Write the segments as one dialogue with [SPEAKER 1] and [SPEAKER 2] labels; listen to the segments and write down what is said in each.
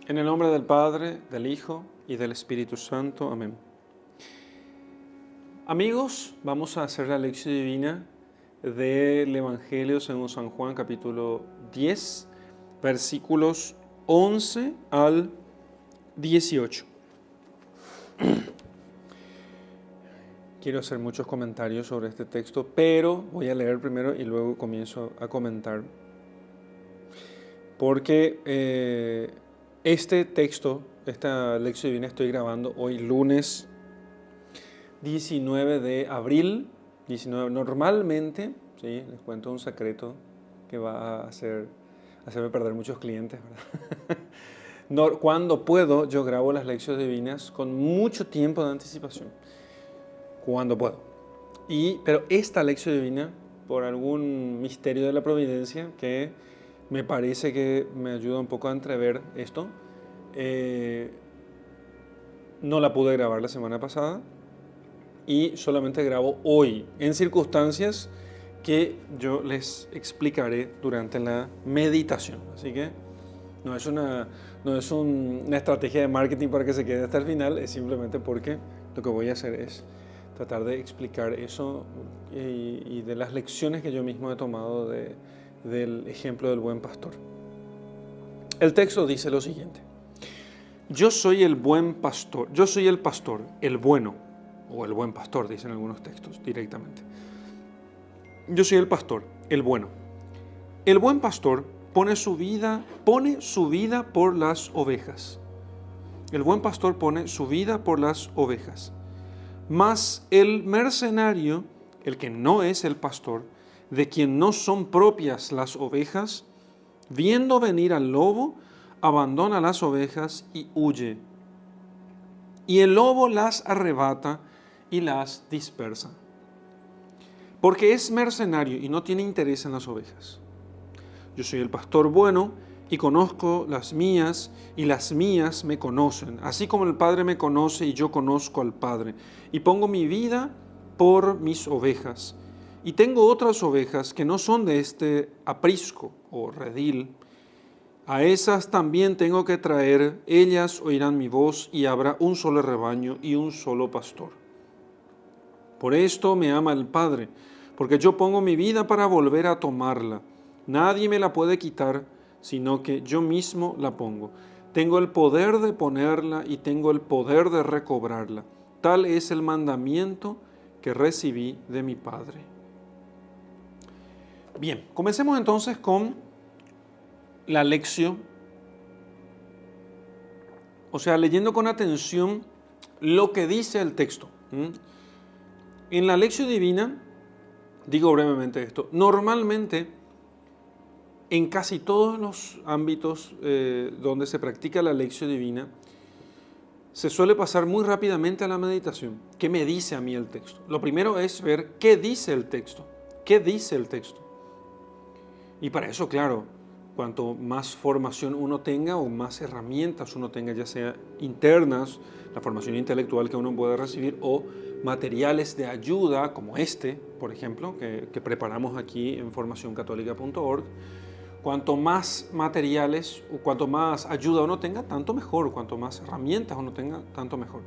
[SPEAKER 1] En el nombre del Padre, del Hijo y del Espíritu Santo. Amén. Amigos, vamos a hacer la lección divina del Evangelio según San Juan, capítulo 10, versículos 11 al 18. Quiero hacer muchos comentarios sobre este texto, pero voy a leer primero y luego comienzo a comentar. Porque este texto, esta lección divina estoy grabando hoy lunes 19 de abril. Normalmente, ¿sí? Les cuento un secreto que va a hacerme perder muchos clientes, ¿verdad? No, cuando puedo, yo grabo las lecciones divinas con mucho tiempo de anticipación. Cuando puedo. Pero esta lección divina, por algún misterio de la providencia, que me parece que me ayuda un poco a entrever esto, no la pude grabar la semana pasada y solamente grabo hoy, en circunstancias que yo les explicaré durante la meditación. Así que no es una estrategia de marketing para que se quede hasta el final, es simplemente porque lo que voy a hacer es tratar de explicar eso y de las lecciones que yo mismo he tomado del ejemplo del buen pastor. El texto dice lo siguiente: yo soy el buen pastor, yo soy el pastor, el bueno, o el buen pastor, dicen algunos textos directamente. Yo soy el pastor, el bueno. El buen pastor pone su vida por las ovejas. El buen pastor pone su vida por las ovejas. Mas el mercenario, el que no es el pastor, de quien no son propias las ovejas, viendo venir al lobo, abandona las ovejas y huye. Y el lobo las arrebata y las dispersa. Porque es mercenario y no tiene interés en las ovejas. Yo soy el pastor bueno y conozco las mías, y las mías me conocen, así como el Padre me conoce y yo conozco al Padre, y pongo mi vida por mis ovejas. Y tengo otras ovejas que no son de este aprisco o redil. A esas también tengo que traer, ellas oirán mi voz, y habrá un solo rebaño y un solo pastor. Por esto me ama el Padre, porque yo pongo mi vida para volver a tomarla. Nadie me la puede quitar, sino que yo mismo la pongo. Tengo el poder de ponerla y tengo el poder de recobrarla. Tal es el mandamiento que recibí de mi Padre. Bien, comencemos entonces con la lección. O sea, leyendo con atención lo que dice el texto. En la lección divina, digo brevemente esto, normalmente en casi todos los ámbitos donde se practica la lección divina, se suele pasar muy rápidamente a la meditación. ¿Qué me dice a mí el texto? Lo primero es ver qué dice el texto. ¿Qué dice el texto? Y para eso, claro, cuanto más formación uno tenga o más herramientas uno tenga, ya sea internas, la formación intelectual que uno puede recibir, o materiales de ayuda como este, por ejemplo, que preparamos aquí en formacioncatólica.org, cuanto más materiales o cuanto más ayuda uno tenga, tanto mejor. Cuanto más herramientas uno tenga, tanto mejor.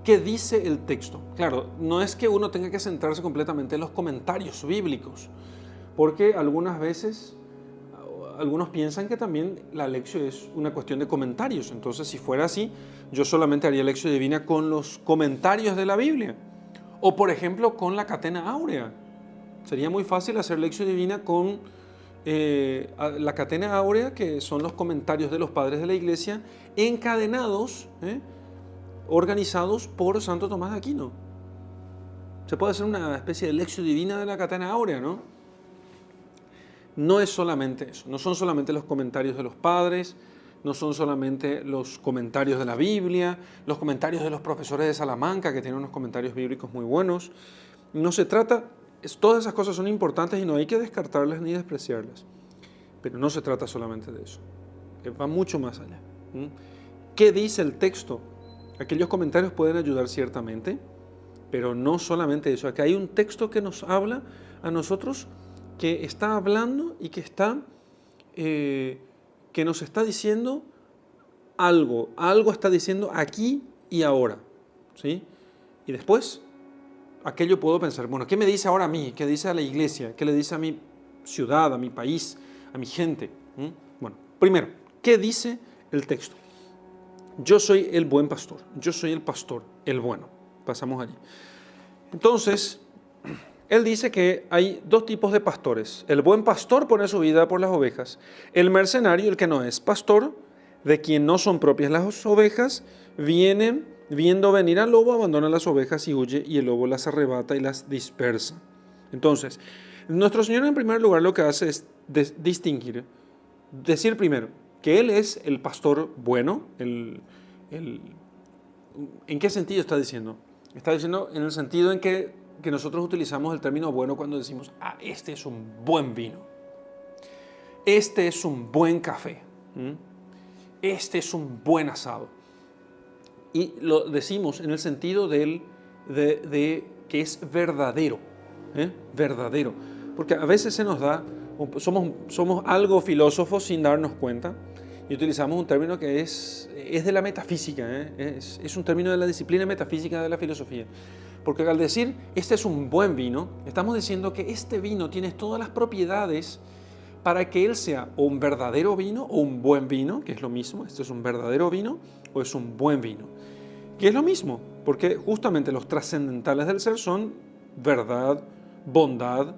[SPEAKER 1] ¿Qué dice el texto? Claro, no es que uno tenga que centrarse completamente en los comentarios bíblicos, porque algunas veces algunos piensan que también la lección es una cuestión de comentarios. Entonces, si fuera así, yo solamente haría lección divina con los comentarios de la Biblia. O, por ejemplo, con la catena áurea. Sería muy fácil hacer lección divina con la catena áurea, que son los comentarios de los padres de la Iglesia, encadenados, organizados por Santo Tomás de Aquino. Se puede hacer una especie de lección divina de la catena áurea, ¿no? No es solamente eso, no son solamente los comentarios de los padres, no son solamente los comentarios de la Biblia, los comentarios de los profesores de Salamanca, que tienen unos comentarios bíblicos muy buenos. No se trata, todas esas cosas son importantes y no hay que descartarlas ni despreciarlas, pero no se trata solamente de eso, que va mucho más allá. ¿Qué dice el texto? Aquellos comentarios pueden ayudar ciertamente, pero no solamente eso. Aquí hay un texto que nos habla a nosotros, que está hablando y que está que nos está diciendo algo está diciendo aquí y ahora, ¿sí? Y después, aquello puedo pensar, bueno, ¿qué me dice ahora a mí? ¿Qué dice a la iglesia? ¿Qué le dice a mi ciudad, a mi país, a mi gente? Bueno, primero, ¿qué dice el texto? Yo soy el buen pastor, yo soy el pastor, el bueno. Pasamos allí. Entonces, él dice que hay dos tipos de pastores. El buen pastor pone su vida por las ovejas. El mercenario, el que no es pastor, de quien no son propias las ovejas, viene viendo venir al lobo, abandona las ovejas y huye, y el lobo las arrebata y las dispersa. Entonces, nuestro Señor en primer lugar lo que hace es distinguir, decir primero que Él es el pastor bueno. ¿En qué sentido está diciendo? Está diciendo en el sentido en que nosotros utilizamos el término bueno cuando decimos, este es un buen vino, este es un buen café, este es un buen asado. Y lo decimos en el sentido de que es verdadero, verdadero. Porque a veces se nos da, somos algo filósofos sin darnos cuenta, y utilizamos un término que es de la metafísica, es un término de la disciplina metafísica de la filosofía. Porque al decir, este es un buen vino, estamos diciendo que este vino tiene todas las propiedades para que él sea o un verdadero vino o un buen vino, que es lo mismo. Este es un verdadero vino o es un buen vino, que es lo mismo, porque justamente los trascendentales del ser son verdad, bondad,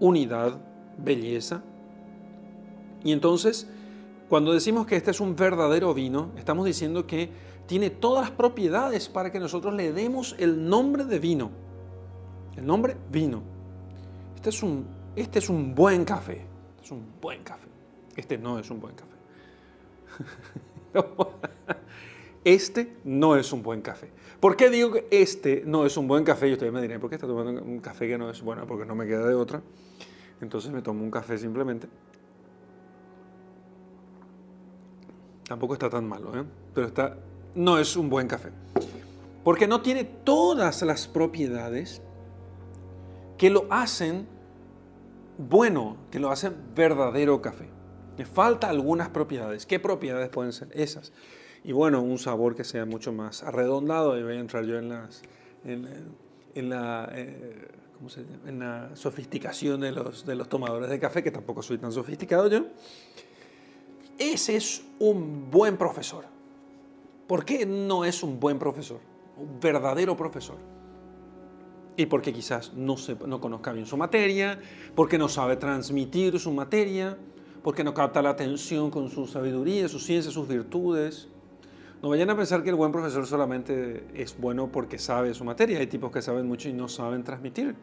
[SPEAKER 1] unidad, belleza. Y entonces, cuando decimos que este es un verdadero vino, estamos diciendo que tiene todas las propiedades para que nosotros le demos el nombre de vino. El nombre vino. Este es un buen café. Es un buen café. Este no es un buen café. Este no es un buen café. ¿Por qué digo que este no es un buen café? Y ustedes me dirán, ¿por qué está tomando un café que no es bueno? Porque no me queda de otra. Entonces me tomo un café simplemente. Tampoco está tan malo, pero no es un buen café. Porque no tiene todas las propiedades que lo hacen bueno, que lo hacen verdadero café. Le falta algunas propiedades. ¿Qué propiedades pueden ser esas? Y bueno, un sabor que sea mucho más arredondado. Y voy a entrar yo en la sofisticación de los tomadores de café, que tampoco soy tan sofisticado yo. Ese es un buen profesor. ¿Por qué no es un buen profesor? Un verdadero profesor. Y porque quizás no conozca bien su materia, porque no sabe transmitir su materia, porque no capta la atención con su sabiduría, su ciencia, sus virtudes. No vayan a pensar que el buen profesor solamente es bueno porque sabe su materia. Hay tipos que saben mucho y no saben transmitir.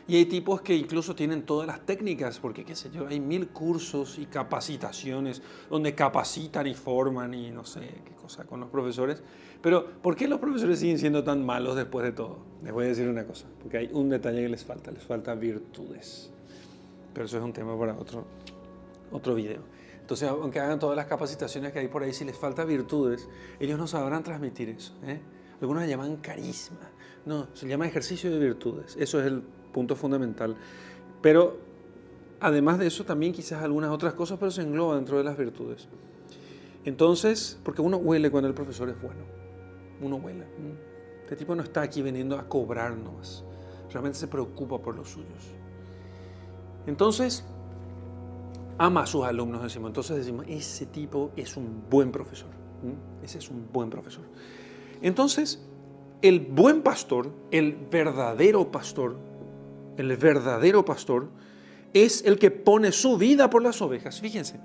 [SPEAKER 1] Y hay tipos que incluso tienen todas las técnicas, porque qué sé yo, hay 1000 cursos y capacitaciones donde capacitan y forman y no sé qué cosa con los profesores. Pero ¿por qué los profesores siguen siendo tan malos después de todo? Les voy a decir una cosa, porque hay un detalle que les falta virtudes. Pero eso es un tema para otro video. Entonces, aunque hagan todas las capacitaciones que hay por ahí, si les falta virtudes, ellos no sabrán transmitir eso. Algunos le llaman carisma. No, se llama ejercicio de virtudes. Eso es el punto fundamental. Pero además de eso, también quizás algunas otras cosas, pero se engloba dentro de las virtudes. Entonces, porque uno huele cuando el profesor es bueno. Uno huele. Este tipo no está aquí viniendo a cobrar nomás. Realmente se preocupa por los suyos. Entonces, ama a sus alumnos, decimos. Entonces decimos, ese tipo es un buen profesor. Ese es un buen profesor. Entonces, el buen pastor, el verdadero pastor, es el que pone su vida por las ovejas. Fíjense,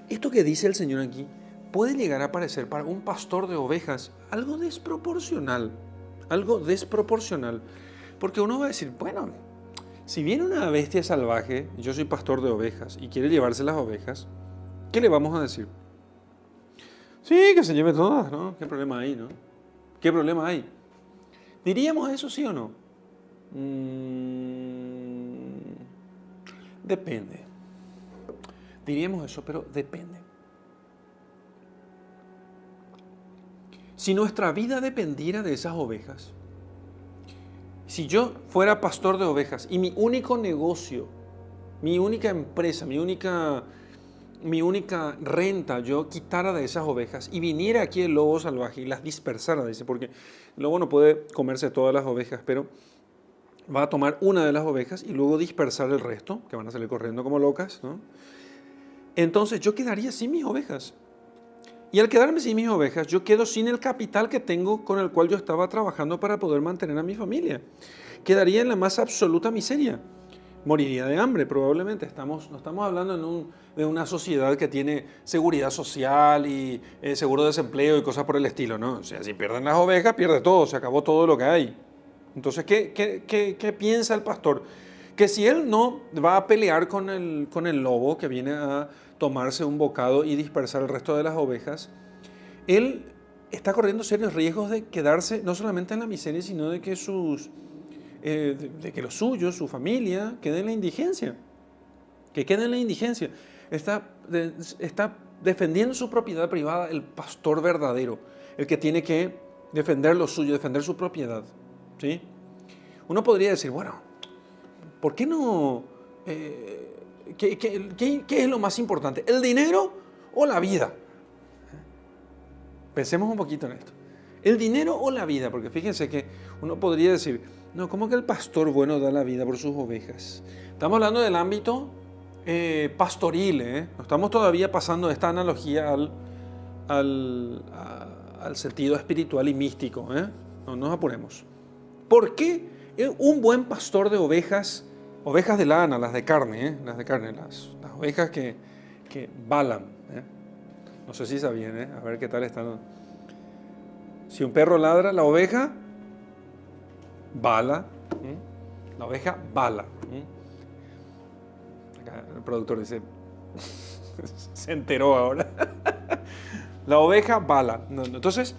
[SPEAKER 1] esto que dice el Señor aquí puede llegar a parecer para un pastor de ovejas algo desproporcional, porque uno va a decir, bueno, si viene una bestia salvaje, yo soy pastor de ovejas y quiere llevarse las ovejas, ¿qué le vamos a decir? Sí, que se lleve todas, ¿no? ¿Qué problema hay, no? ¿Qué problema hay? ¿Diríamos eso sí o no? Depende. Diríamos eso, pero depende. Si nuestra vida dependiera de esas ovejas, si yo fuera pastor de ovejas y mi único negocio, mi única empresa, mi única mi única renta yo quitara de esas ovejas y viniera aquí el lobo salvaje y las dispersara, dice, porque el lobo no puede comerse todas las ovejas, pero va a tomar una de las ovejas y luego dispersar el resto, que van a salir corriendo como locas, ¿no? Entonces yo quedaría sin mis ovejas. Y al quedarme sin mis ovejas, yo quedo sin el capital que tengo con el cual yo estaba trabajando para poder mantener a mi familia. Quedaría en la más absoluta miseria. Moriría de hambre probablemente. No estamos hablando de una sociedad que tiene seguridad social y seguro de desempleo y cosas por el estilo, ¿no? O sea, si pierden las ovejas, pierde todo, se acabó todo lo que hay. Entonces, ¿qué piensa el pastor? Que si él no va a pelear con el lobo que viene a tomarse un bocado y dispersar el resto de las ovejas, él está corriendo serios riesgos de quedarse no solamente en la miseria, sino de que los suyos, su familia, quede en la indigencia. Que quede en la indigencia. Está defendiendo su propiedad privada el pastor verdadero, el que tiene que defender lo suyo, defender su propiedad. ¿Sí? Uno podría decir, bueno, ¿por qué no? ¿Qué es lo más importante? ¿El dinero o la vida? Pensemos un poquito en esto. ¿El dinero o la vida? Porque fíjense que uno podría decir, no, ¿cómo que el pastor bueno da la vida por sus ovejas? Estamos hablando del ámbito pastoril, ¿eh? No estamos todavía pasando de esta analogía al sentido espiritual y místico, ¿eh? No nos apuremos. ¿Por qué un buen pastor de ovejas de lana, las de carne, las ovejas que balan? No sé si sabían, a ver qué tal están. Si un perro ladra, la oveja bala. La oveja bala. Acá el productor dice, se enteró ahora. La oveja bala. No. Entonces,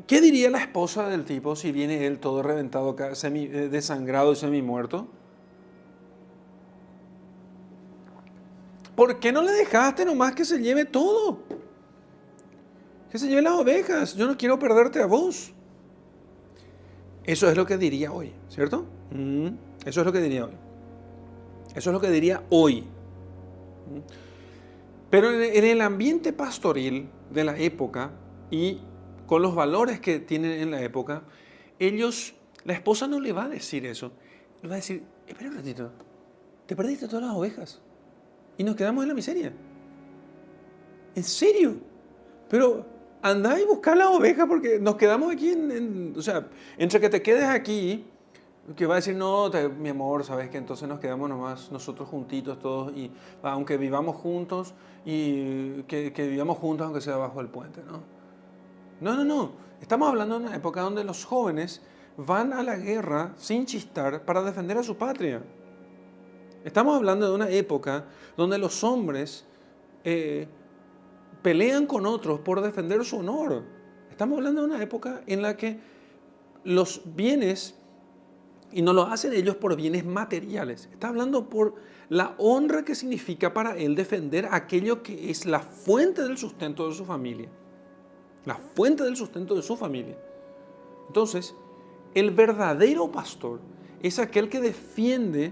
[SPEAKER 1] ¿qué diría la esposa del tipo si viene él todo reventado, desangrado y semi-muerto? ¿Por qué no le dejaste nomás que se lleve todo? Que se lleve las ovejas. Yo no quiero perderte a vos. Eso es lo que diría hoy, ¿cierto? Eso es lo que diría hoy. Eso es lo que diría hoy. Pero en el ambiente pastoril de la época y con los valores que tienen en la época, la esposa no le va a decir eso. Le va a decir, espera un ratito, te perdiste todas las ovejas y nos quedamos en la miseria. ¿En serio? Pero andá y buscá las ovejas porque nos quedamos aquí o sea, entre que te quedes aquí, que va a decir, no, mi amor, sabes que entonces nos quedamos nomás nosotros juntitos todos y aunque vivamos juntos y que vivamos juntos aunque sea bajo el puente, ¿no? No. Estamos hablando de una época donde los jóvenes van a la guerra sin chistar para defender a su patria. Estamos hablando de una época donde los hombres pelean con otros por defender su honor. Estamos hablando de una época en la que los bienes, y no lo hacen ellos por bienes materiales, está hablando por la honra que significa para él defender aquello que es la fuente del sustento de su familia. La fuente del sustento de su familia. Entonces, el verdadero pastor es aquel que defiende,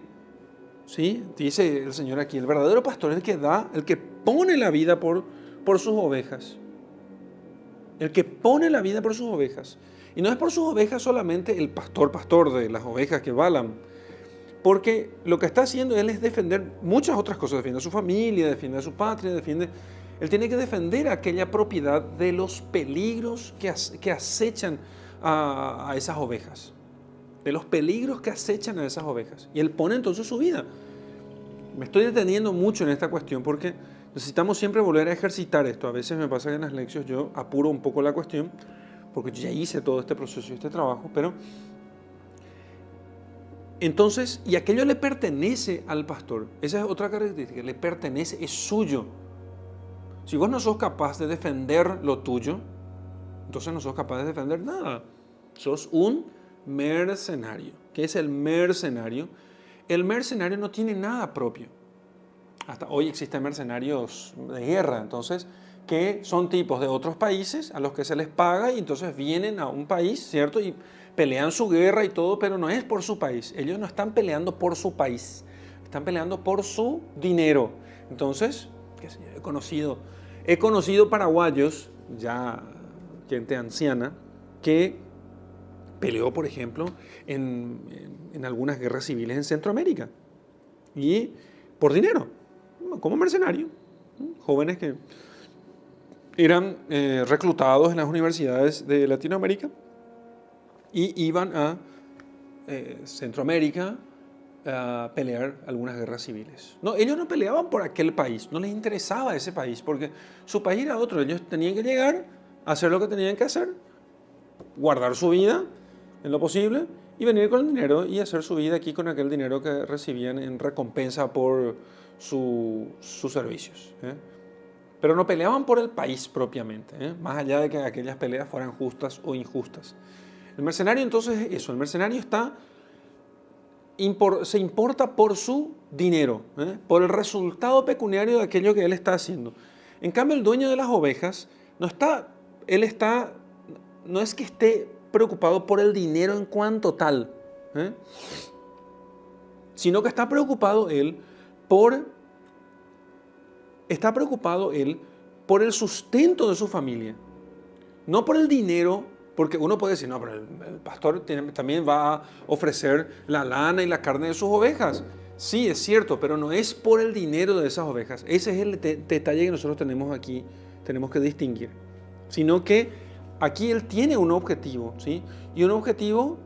[SPEAKER 1] ¿sí? Dice el Señor aquí, el verdadero pastor es el que pone la vida por sus ovejas. El que pone la vida por sus ovejas. Y no es por sus ovejas solamente el pastor de las ovejas que balan, porque lo que está haciendo él es defender muchas otras cosas. Defiende a su familia, defiende a su patria, él tiene que defender aquella propiedad de los peligros que acechan a esas ovejas. De los peligros que acechan a esas ovejas. Y él pone entonces su vida. Me estoy deteniendo mucho en esta cuestión porque necesitamos siempre volver a ejercitar esto. A veces me pasa que en las lecciones yo apuro un poco la cuestión porque yo ya hice todo este proceso y este trabajo, pero entonces, y aquello le pertenece al pastor. Esa es otra característica, le pertenece, es suyo. Si vos no sos capaz de defender lo tuyo, entonces no sos capaz de defender nada. Sos un mercenario. ¿Qué es el mercenario? El mercenario no tiene nada propio. Hasta hoy existen mercenarios de guerra, entonces, que son tipos de otros países a los que se les paga y entonces vienen a un país, ¿cierto? Y pelean su guerra y todo, pero no es por su país. Ellos no están peleando por su país. están peleando por su dinero. Entonces, qué sé yo, he conocido paraguayos, ya gente anciana, que peleó, por ejemplo, en algunas guerras civiles en Centroamérica. Y por dinero, como mercenario. Jóvenes que eran reclutados en las universidades de Latinoamérica y iban a Centroamérica a pelear algunas guerras civiles. No, ellos no peleaban por aquel país, no les interesaba ese país, porque su país era otro. Ellos tenían que llegar, hacer lo que tenían que hacer, guardar su vida en lo posible y venir con el dinero y hacer su vida aquí con aquel dinero que recibían en recompensa por sus servicios. Pero no peleaban por el país propiamente, más allá de que aquellas peleas fueran justas o injustas. El mercenario entonces es eso, el mercenario se importa por su dinero, por el resultado pecuniario de aquello que él está haciendo. En cambio, el dueño de las ovejas no es que esté preocupado por el dinero en cuanto tal, sino que está preocupado él por el sustento de su familia, no por el dinero, porque uno puede decir, no, pero el pastor también va a ofrecer la lana y la carne de sus ovejas. Sí, es cierto, pero no es por el dinero de esas ovejas. Ese es el detalle que nosotros tenemos que distinguir, sino que aquí él tiene un objetivo, ¿sí? Y un objetivo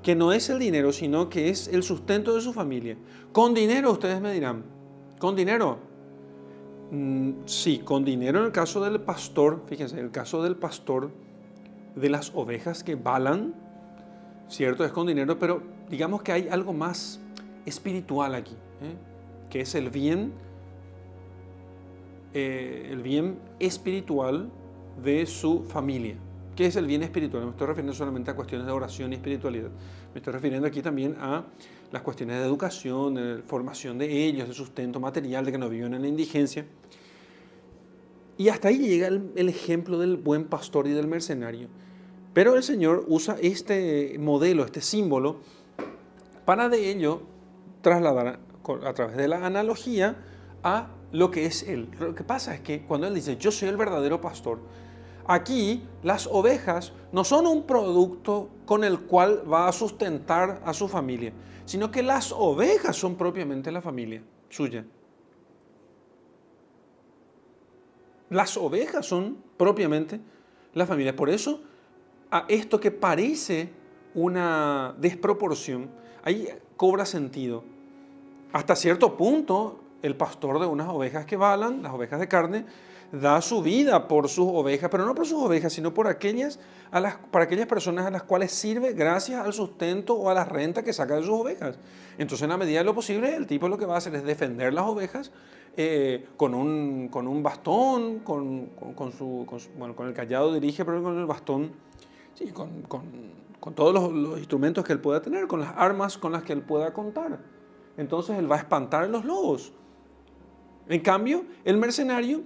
[SPEAKER 1] que no es el dinero, sino que es el sustento de su familia. Con dinero, ustedes me dirán, ¿con dinero? Sí, con dinero en el caso del pastor, fíjense, el caso del pastor de las ovejas que balan, cierto, es con dinero, pero digamos que hay algo más espiritual aquí, que es el bien espiritual de su familia. ¿Qué es el bien espiritual? No me estoy refiriendo solamente a cuestiones de oración y espiritualidad. Me estoy refiriendo aquí también a las cuestiones de educación, de formación de ellos, de sustento material, de que no vivan en la indigencia. Y hasta ahí llega el ejemplo del buen pastor y del mercenario. Pero el Señor usa este modelo, este símbolo, para de ello trasladar a través de la analogía a lo que es Él. Lo que pasa es que cuando Él dice, yo soy el verdadero pastor, aquí las ovejas no son un producto con el cual va a sustentar a su familia, sino que las ovejas son propiamente la familia suya. Las ovejas son propiamente la familia. Por eso, a esto que parece una desproporción, ahí cobra sentido. Hasta cierto punto, el pastor de unas ovejas que balan, las ovejas de carne, da su vida por sus ovejas, pero no por sus ovejas, sino para aquellas personas a las cuales sirve gracias al sustento o a la renta que saca de sus ovejas. Entonces, en la medida de lo posible, el tipo lo que va a hacer es defender las ovejas con un bastón, con el cayado dirige, pero con el bastón, sí, con todos los instrumentos que él pueda tener, con las armas con las que él pueda contar. Entonces, él va a espantar a los lobos. En cambio, el mercenario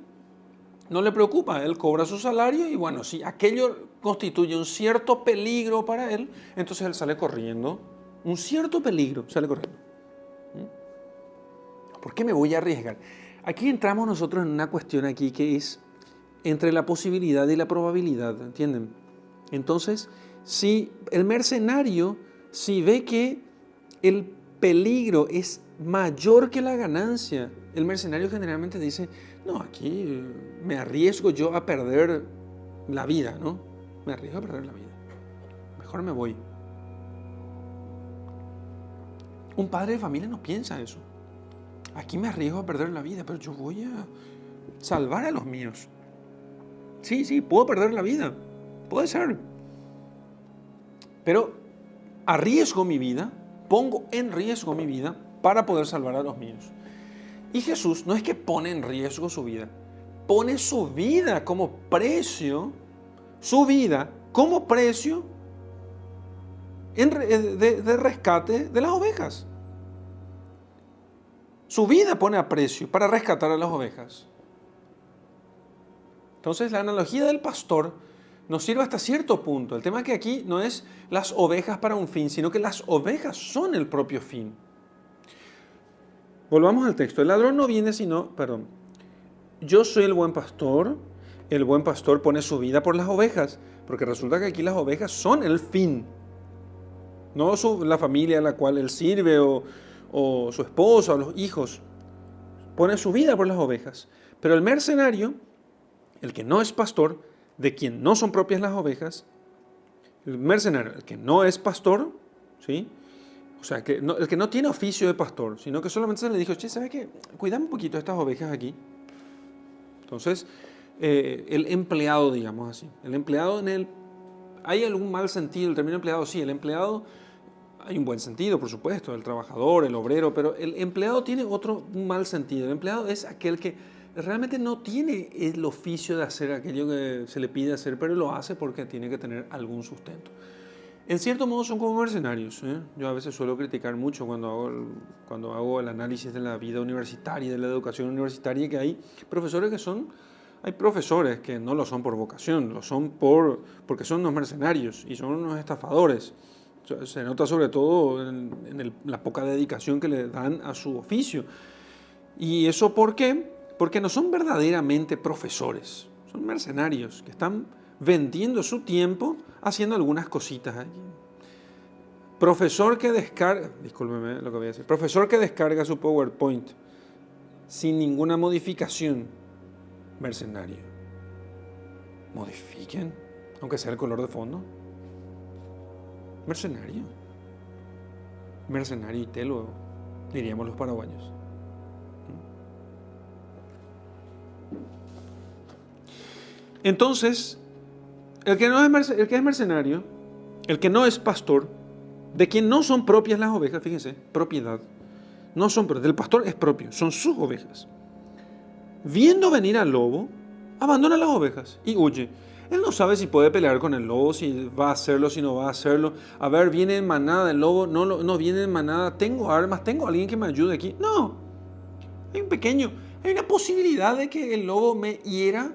[SPEAKER 1] no le preocupa, él cobra su salario y bueno, si aquello constituye un cierto peligro para él, entonces él sale corriendo, un cierto peligro, sale corriendo. ¿Por qué me voy a arriesgar? Aquí entramos nosotros en una cuestión aquí que es entre la posibilidad y la probabilidad, ¿entienden? Entonces, si el mercenario, si ve que el peligro es mayor que la ganancia, el mercenario generalmente dice, no, aquí me arriesgo yo a perder la vida, ¿no? Me arriesgo a perder la vida. Mejor me voy. Un padre de familia no piensa eso. Aquí me arriesgo a perder la vida, pero yo voy a salvar a los míos. Sí, puedo perder la vida. Puede ser. Pero arriesgo mi vida, pongo en riesgo mi vida para poder salvar a los míos. Y Jesús no es que pone en riesgo su vida, pone su vida como precio, de rescate de las ovejas. Su vida pone a precio para rescatar a las ovejas. Entonces la analogía del pastor nos sirve hasta cierto punto. El tema es que aquí no es las ovejas para un fin, sino que las ovejas son el propio fin. volvamos al texto. El ladrón no viene sino, perdón, yo soy el buen pastor pone su vida por las ovejas, porque resulta que aquí las ovejas son el fin, no la familia a la cual él sirve o su esposa o los hijos, pone su vida por las ovejas. Pero el mercenario, el que no es pastor, de quien no son propias las ovejas, el mercenario, el que no es pastor, ¿sí? O sea, el que no tiene oficio de pastor, sino que solamente se le dijo, che, ¿sabes qué? Cuidame un poquito estas ovejas aquí. Entonces, el empleado, digamos así, el empleado ¿hay algún mal sentido? El término empleado, sí, el empleado, hay un buen sentido, por supuesto, el trabajador, el obrero, pero el empleado tiene un mal sentido. El empleado es aquel que realmente no tiene el oficio de hacer aquello que se le pide hacer, pero lo hace porque tiene que tener algún sustento. En cierto modo son como mercenarios. Yo a veces suelo criticar mucho cuando hago el análisis de la vida universitaria, de la educación universitaria, que hay profesores que no lo son por vocación, lo son porque son unos mercenarios y son unos estafadores. Se nota sobre todo en la poca dedicación que le dan a su oficio. ¿Y eso por qué? Porque no son verdaderamente profesores, son mercenarios que están vendiendo su tiempo haciendo algunas cositas allí. Profesor que descarga su PowerPoint sin ninguna modificación, mercenario. Modifiquen, aunque sea el color de fondo. Mercenario y telo, diríamos los paraguayos. Entonces, el que es mercenario, el que no es pastor, de quien no son propias las ovejas, fíjense, propiedad, no son propias, del pastor es propio, son sus ovejas. Viendo venir al lobo, abandona las ovejas y huye. Él no sabe si puede pelear con el lobo, si va a hacerlo, si no va a hacerlo. A ver, viene en manada el lobo, no viene en manada, tengo armas, tengo alguien que me ayude aquí. No, hay una posibilidad de que el lobo me hiera,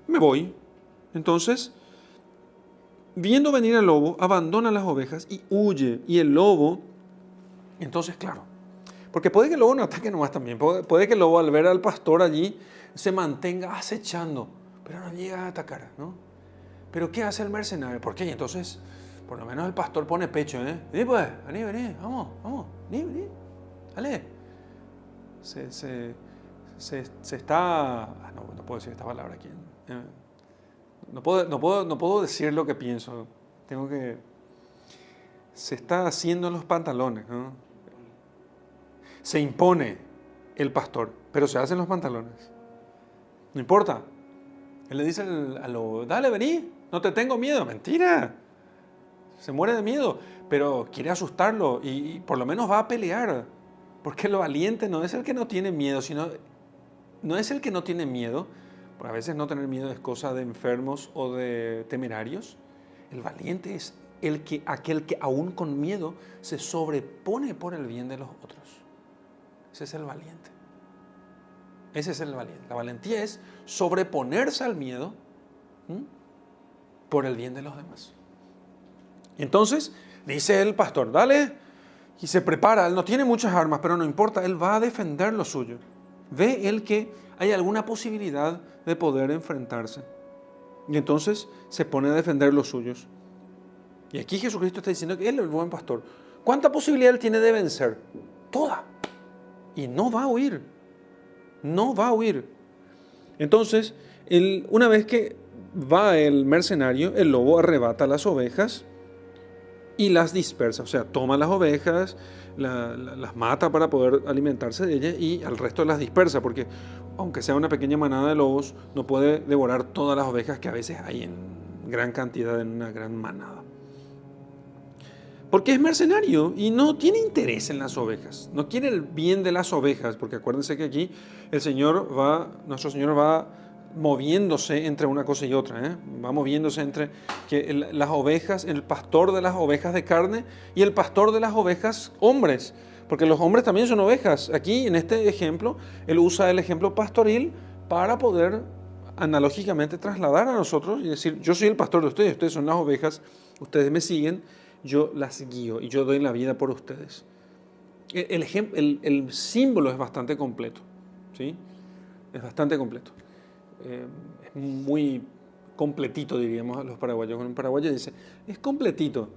[SPEAKER 1] me voy. Entonces, viendo venir al lobo, abandona las ovejas y huye. Y el lobo, entonces claro, porque puede que el lobo no ataque nomás también, puede que el lobo al ver al pastor allí se mantenga acechando, pero no llega a atacar, ¿no? Pero ¿qué hace el mercenario? ¿Por qué? Y entonces, por lo menos el pastor pone pecho, Vení pues, vení, vamos, vení, dale. Se está... no puedo decir esta palabra aquí. No puedo decir lo que pienso. Se está haciendo los pantalones, ¿no? Se impone el pastor, pero se hacen los pantalones. No importa. Él le dice al lobo, dale, vení, no te tengo miedo. Mentira. Se muere de miedo, pero quiere asustarlo y por lo menos va a pelear. Porque lo valiente no es el que no tiene miedo, no es el que no tiene miedo. Porque a veces no tener miedo es cosa de enfermos o de temerarios. El valiente es aquel que aún con miedo se sobrepone por el bien de los otros. Ese es el valiente. La valentía es sobreponerse al miedo por el bien de los demás. Entonces, dice el pastor, dale, y se prepara. Él no tiene muchas armas, pero no importa, él va a defender lo suyo. Ve él que hay alguna posibilidad de poder enfrentarse. Y entonces se pone a defender los suyos. Y aquí Jesucristo está diciendo que él es el buen pastor. ¿Cuánta posibilidad él tiene de vencer? Toda. Y no va a huir. No va a huir. Entonces, una vez que va el mercenario, el lobo arrebata las ovejas y las dispersa. O sea, toma las ovejas, las mata para poder alimentarse de ellas y al resto las dispersa, porque aunque sea una pequeña manada de lobos, no puede devorar todas las ovejas que a veces hay en gran cantidad, en una gran manada. Porque es mercenario y no tiene interés en las ovejas, no quiere el bien de las ovejas, porque acuérdense que aquí nuestro Señor va moviéndose entre una cosa y otra, va moviéndose entre las ovejas, el pastor de las ovejas de carne y el pastor de las ovejas hombres, porque los hombres también son ovejas. Aquí en este ejemplo, él usa el ejemplo pastoril para poder analógicamente trasladar a nosotros y decir, yo soy el pastor de ustedes son las ovejas, ustedes me siguen, yo las guío y yo doy la vida por ustedes. el símbolo es bastante completo, ¿sí? Es bastante completo. Es muy completito, diríamos a los paraguayos. Cuando un paraguayo dice, es completito,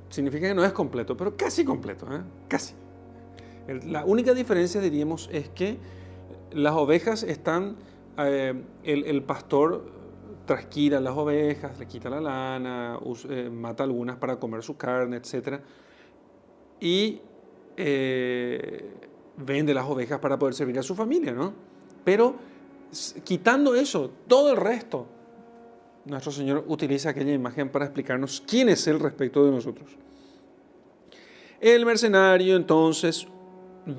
[SPEAKER 1] significa que no es completo, pero casi completo, ¿eh? Casi. La única diferencia, diríamos, es que las ovejas están, el pastor trasquila las ovejas, le quita la lana, mata algunas para comer su carne, etc. Y vende las ovejas para poder servir a su familia, ¿no? Pero quitando eso, todo el resto, nuestro Señor utiliza aquella imagen para explicarnos quién es Él respecto de nosotros. El mercenario entonces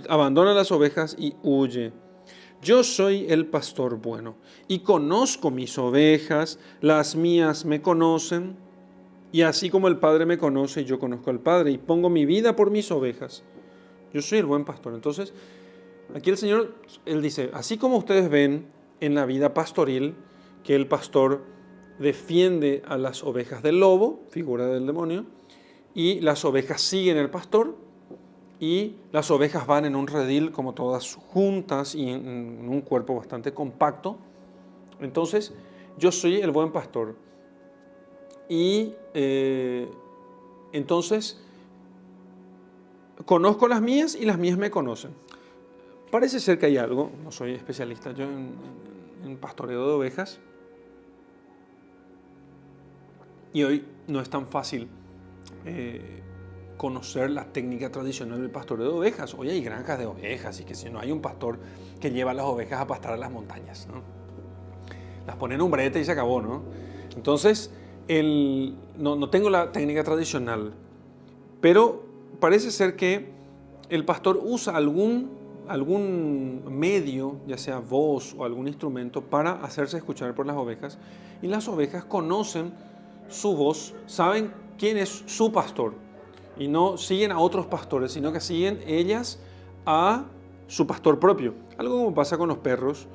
[SPEAKER 1] abandona las ovejas y huye. Yo soy el pastor bueno y conozco mis ovejas, las mías me conocen, y así como el Padre me conoce, yo conozco al Padre y pongo mi vida por mis ovejas. Yo soy el buen pastor. Entonces, aquí el Señor, Él dice, así como ustedes ven en la vida pastoril, que el pastor defiende a las ovejas del lobo, figura del demonio, y las ovejas siguen al pastor, y las ovejas van en un redil como todas juntas y en un cuerpo bastante compacto. Entonces, yo soy el buen pastor. Y entonces, conozco las mías y las mías me conocen. Parece ser que hay algo, no soy especialista yo en pastoreo de ovejas, y hoy no es tan fácil conocer la técnica tradicional del pastoreo de ovejas. Hoy hay granjas de ovejas y que si no hay un pastor que lleva a las ovejas a pastar a las montañas, ¿no? Las pone en un brete y se acabó, ¿no? Entonces, no tengo la técnica tradicional, pero parece ser que el pastor usa algún medio, ya sea voz o algún instrumento, para hacerse escuchar por las ovejas, y las ovejas conocen su voz, saben quién es su pastor, y no siguen a otros pastores, sino que siguen ellas a su pastor propio. Algo como pasa con los perros,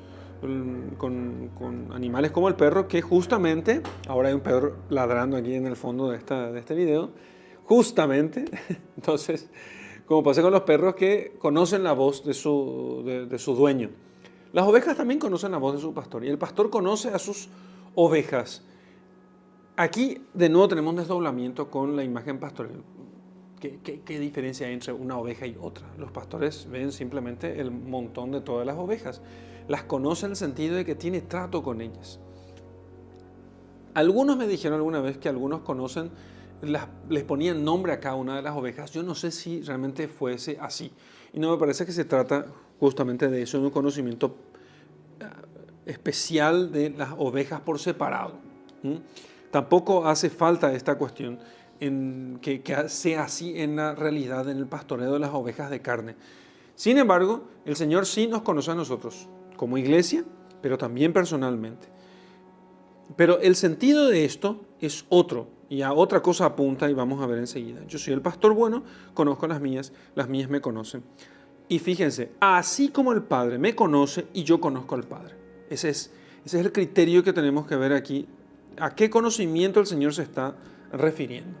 [SPEAKER 1] con animales como el perro, que justamente, ahora hay un perro ladrando aquí en el fondo de este video, justamente, entonces, como pasa con los perros que conocen la voz de su dueño. Las ovejas también conocen la voz de su pastor, y el pastor conoce a sus ovejas. Aquí de nuevo tenemos un desdoblamiento con la imagen pastoril. ¿Qué diferencia hay entre una oveja y otra? Los pastores ven simplemente el montón de todas las ovejas. Las conocen en el sentido de que tiene trato con ellas. Algunos me dijeron alguna vez que algunos conocen, les ponían nombre a cada una de las ovejas. Yo no sé si realmente fuese así. Y no me parece que se trata justamente de eso, de un conocimiento especial de las ovejas por separado. Tampoco hace falta esta cuestión que sea así en la realidad, en el pastoreo de las ovejas de carne. Sin embargo, el Señor sí nos conoce a nosotros, como iglesia, pero también personalmente. Pero el sentido de esto es otro, y a otra cosa apunta, y vamos a ver enseguida. Yo soy el pastor bueno, conozco las mías me conocen. Y fíjense, así como el Padre me conoce y yo conozco al Padre. Ese es el criterio que tenemos que ver aquí. ¿A qué conocimiento el Señor se está refiriendo?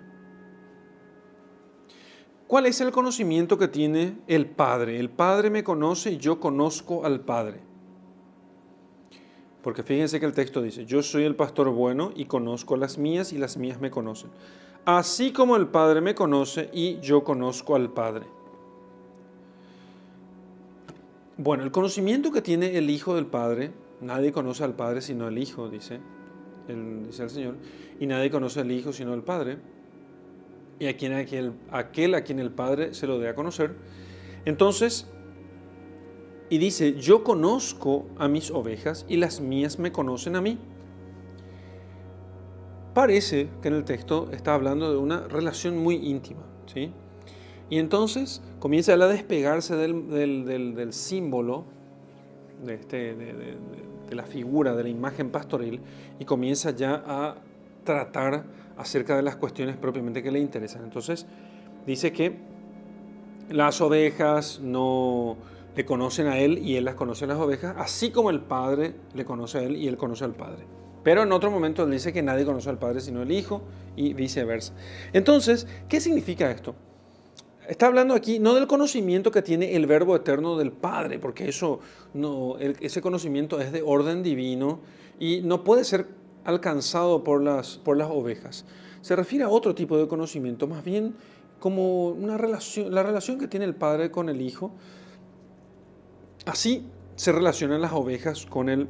[SPEAKER 1] ¿Cuál es el conocimiento que tiene el Padre? El Padre me conoce y yo conozco al Padre. Porque fíjense que el texto dice, yo soy el pastor bueno y conozco las mías y las mías me conocen. Así como el Padre me conoce y yo conozco al Padre. Bueno, el conocimiento que tiene el Hijo del Padre, nadie conoce al Padre sino el Hijo, dice el Señor, y nadie conoce al Hijo sino el Padre, y aquel a quien el Padre se lo dé a conocer. Entonces, y dice, yo conozco a mis ovejas y las mías me conocen a mí. Parece que en el texto está hablando de una relación muy íntima, ¿sí? Y entonces comienza él a despegarse del símbolo, de la figura, de la imagen pastoril, y comienza ya a tratar acerca de las cuestiones propiamente que le interesan. Entonces dice que las ovejas no le conocen a él y él las conoce a las ovejas, así como el Padre le conoce a él y él conoce al Padre. Pero en otro momento él dice que nadie conoce al Padre sino el Hijo y viceversa. Entonces, ¿qué significa esto? Está hablando aquí no del conocimiento que tiene el Verbo eterno del Padre, porque eso no, ese conocimiento es de orden divino y no puede ser alcanzado por las ovejas. Se refiere a otro tipo de conocimiento, más bien como una relación, la relación que tiene el Padre con el Hijo. Así se relacionan las ovejas con el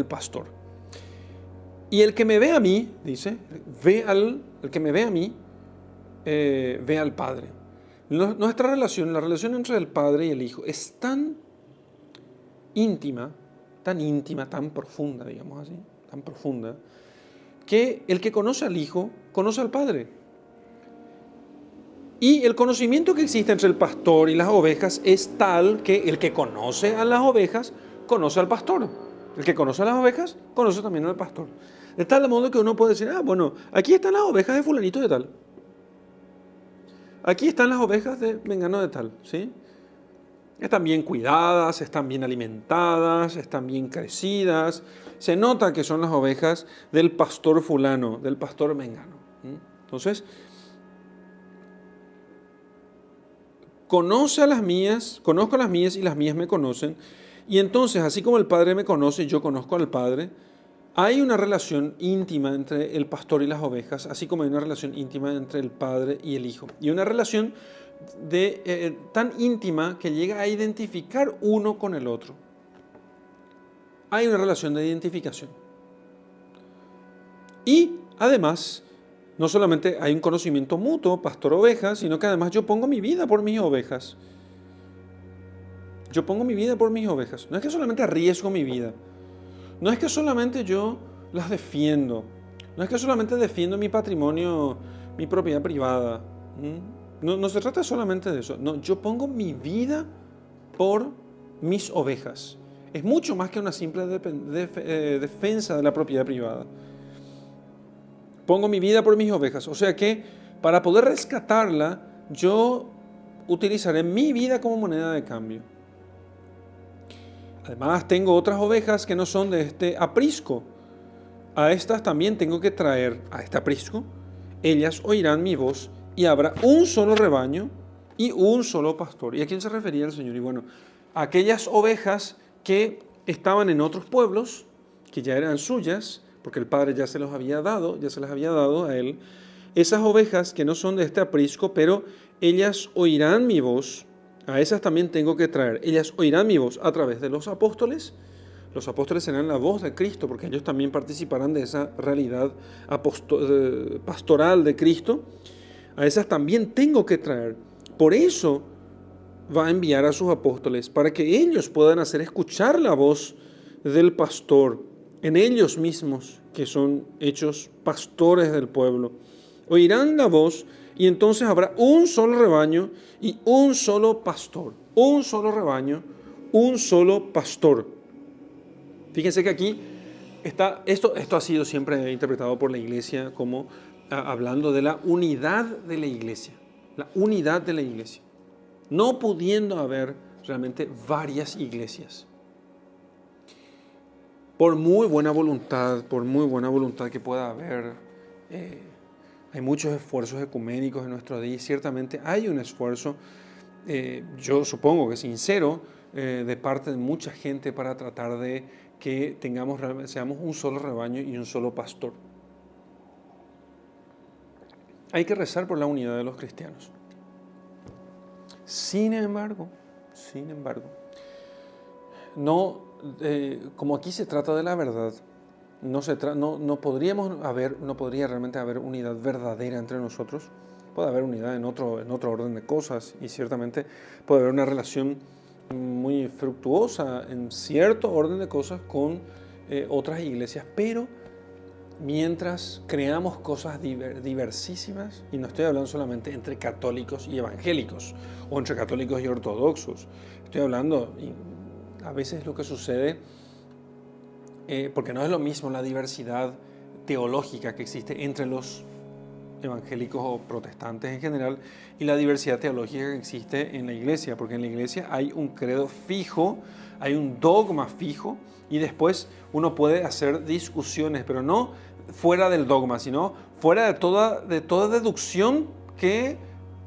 [SPEAKER 1] pastor. Y el que me ve a mí, dice, el que me ve a mí, ve al Padre. Nuestra relación, la relación entre el Padre y el Hijo, es tan íntima, tan profunda, digamos así, tan profunda, que el que conoce al Hijo, conoce al Padre. Y el conocimiento que existe entre el pastor y las ovejas es tal que el que conoce a las ovejas, conoce al pastor. El que conoce a las ovejas, conoce también al pastor. De tal modo que uno puede decir, bueno, aquí están las ovejas de fulanito de tal. Aquí están las ovejas de mengano de tal, ¿sí? Están bien cuidadas, están bien alimentadas, están bien crecidas. Se nota que son las ovejas del pastor fulano, del pastor mengano. Entonces, conozco a las mías y las mías me conocen. Y entonces, así como el Padre me conoce, yo conozco al Padre. Hay una relación íntima entre el pastor y las ovejas, así como hay una relación íntima entre el Padre y el Hijo. Y una relación tan íntima que llega a identificar uno con el otro. Hay una relación de identificación. Y además, no solamente hay un conocimiento mutuo, pastor-oveja, sino que además yo pongo mi vida por mis ovejas. Yo pongo mi vida por mis ovejas. No es que solamente arriesgo mi vida. No es que solamente yo las defiendo. No es que solamente defiendo mi patrimonio, mi propiedad privada. No se trata solamente de eso. No, yo pongo mi vida por mis ovejas. Es mucho más que una simple defensa de la propiedad privada. Pongo mi vida por mis ovejas. O sea que para poder rescatarla, yo utilizaré mi vida como moneda de cambio. Además, tengo otras ovejas que no son de este aprisco. A estas también tengo que traer a este aprisco. Ellas oirán mi voz y habrá un solo rebaño y un solo pastor. ¿Y a quién se refería el Señor? Y bueno, a aquellas ovejas que estaban en otros pueblos, que ya eran suyas, porque el Padre ya se las había dado a Él. Esas ovejas que no son de este aprisco, pero ellas oirán mi voz. A esas también tengo que traer. Ellas oirán mi voz a través de los apóstoles. Los apóstoles serán la voz de Cristo, porque ellos también participarán de esa realidad pastoral de Cristo. A esas también tengo que traer. Por eso va a enviar a sus apóstoles, para que ellos puedan hacer escuchar la voz del pastor en ellos mismos, que son hechos pastores del pueblo. Oirán la voz y entonces habrá un solo rebaño y un solo pastor. Un solo rebaño, un solo pastor. Fíjense que aquí esto ha sido siempre interpretado por la iglesia como hablando de la unidad de la iglesia. La unidad de la iglesia. No pudiendo haber realmente varias iglesias. Por muy buena voluntad que pueda haber, hay muchos esfuerzos ecuménicos en nuestro día y ciertamente hay un esfuerzo, yo supongo que sincero, de parte de mucha gente para tratar de que seamos un solo rebaño y un solo pastor. Hay que rezar por la unidad de los cristianos. Sin embargo, no, como aquí se trata de la verdad, no podría realmente haber unidad verdadera entre nosotros. Puede haber unidad en otro orden de cosas y ciertamente puede haber una relación muy fructuosa en cierto orden de cosas con otras iglesias, pero mientras creamos cosas diversísimas, y no estoy hablando solamente entre católicos y evangélicos o entre católicos y ortodoxos, estoy hablando, a veces lo que sucede, porque no es lo mismo la diversidad teológica que existe entre los evangélicos o protestantes en general y la diversidad teológica que existe en la iglesia, porque en la iglesia hay un credo fijo, hay un dogma fijo y después uno puede hacer discusiones, pero no fuera del dogma, sino fuera de toda deducción que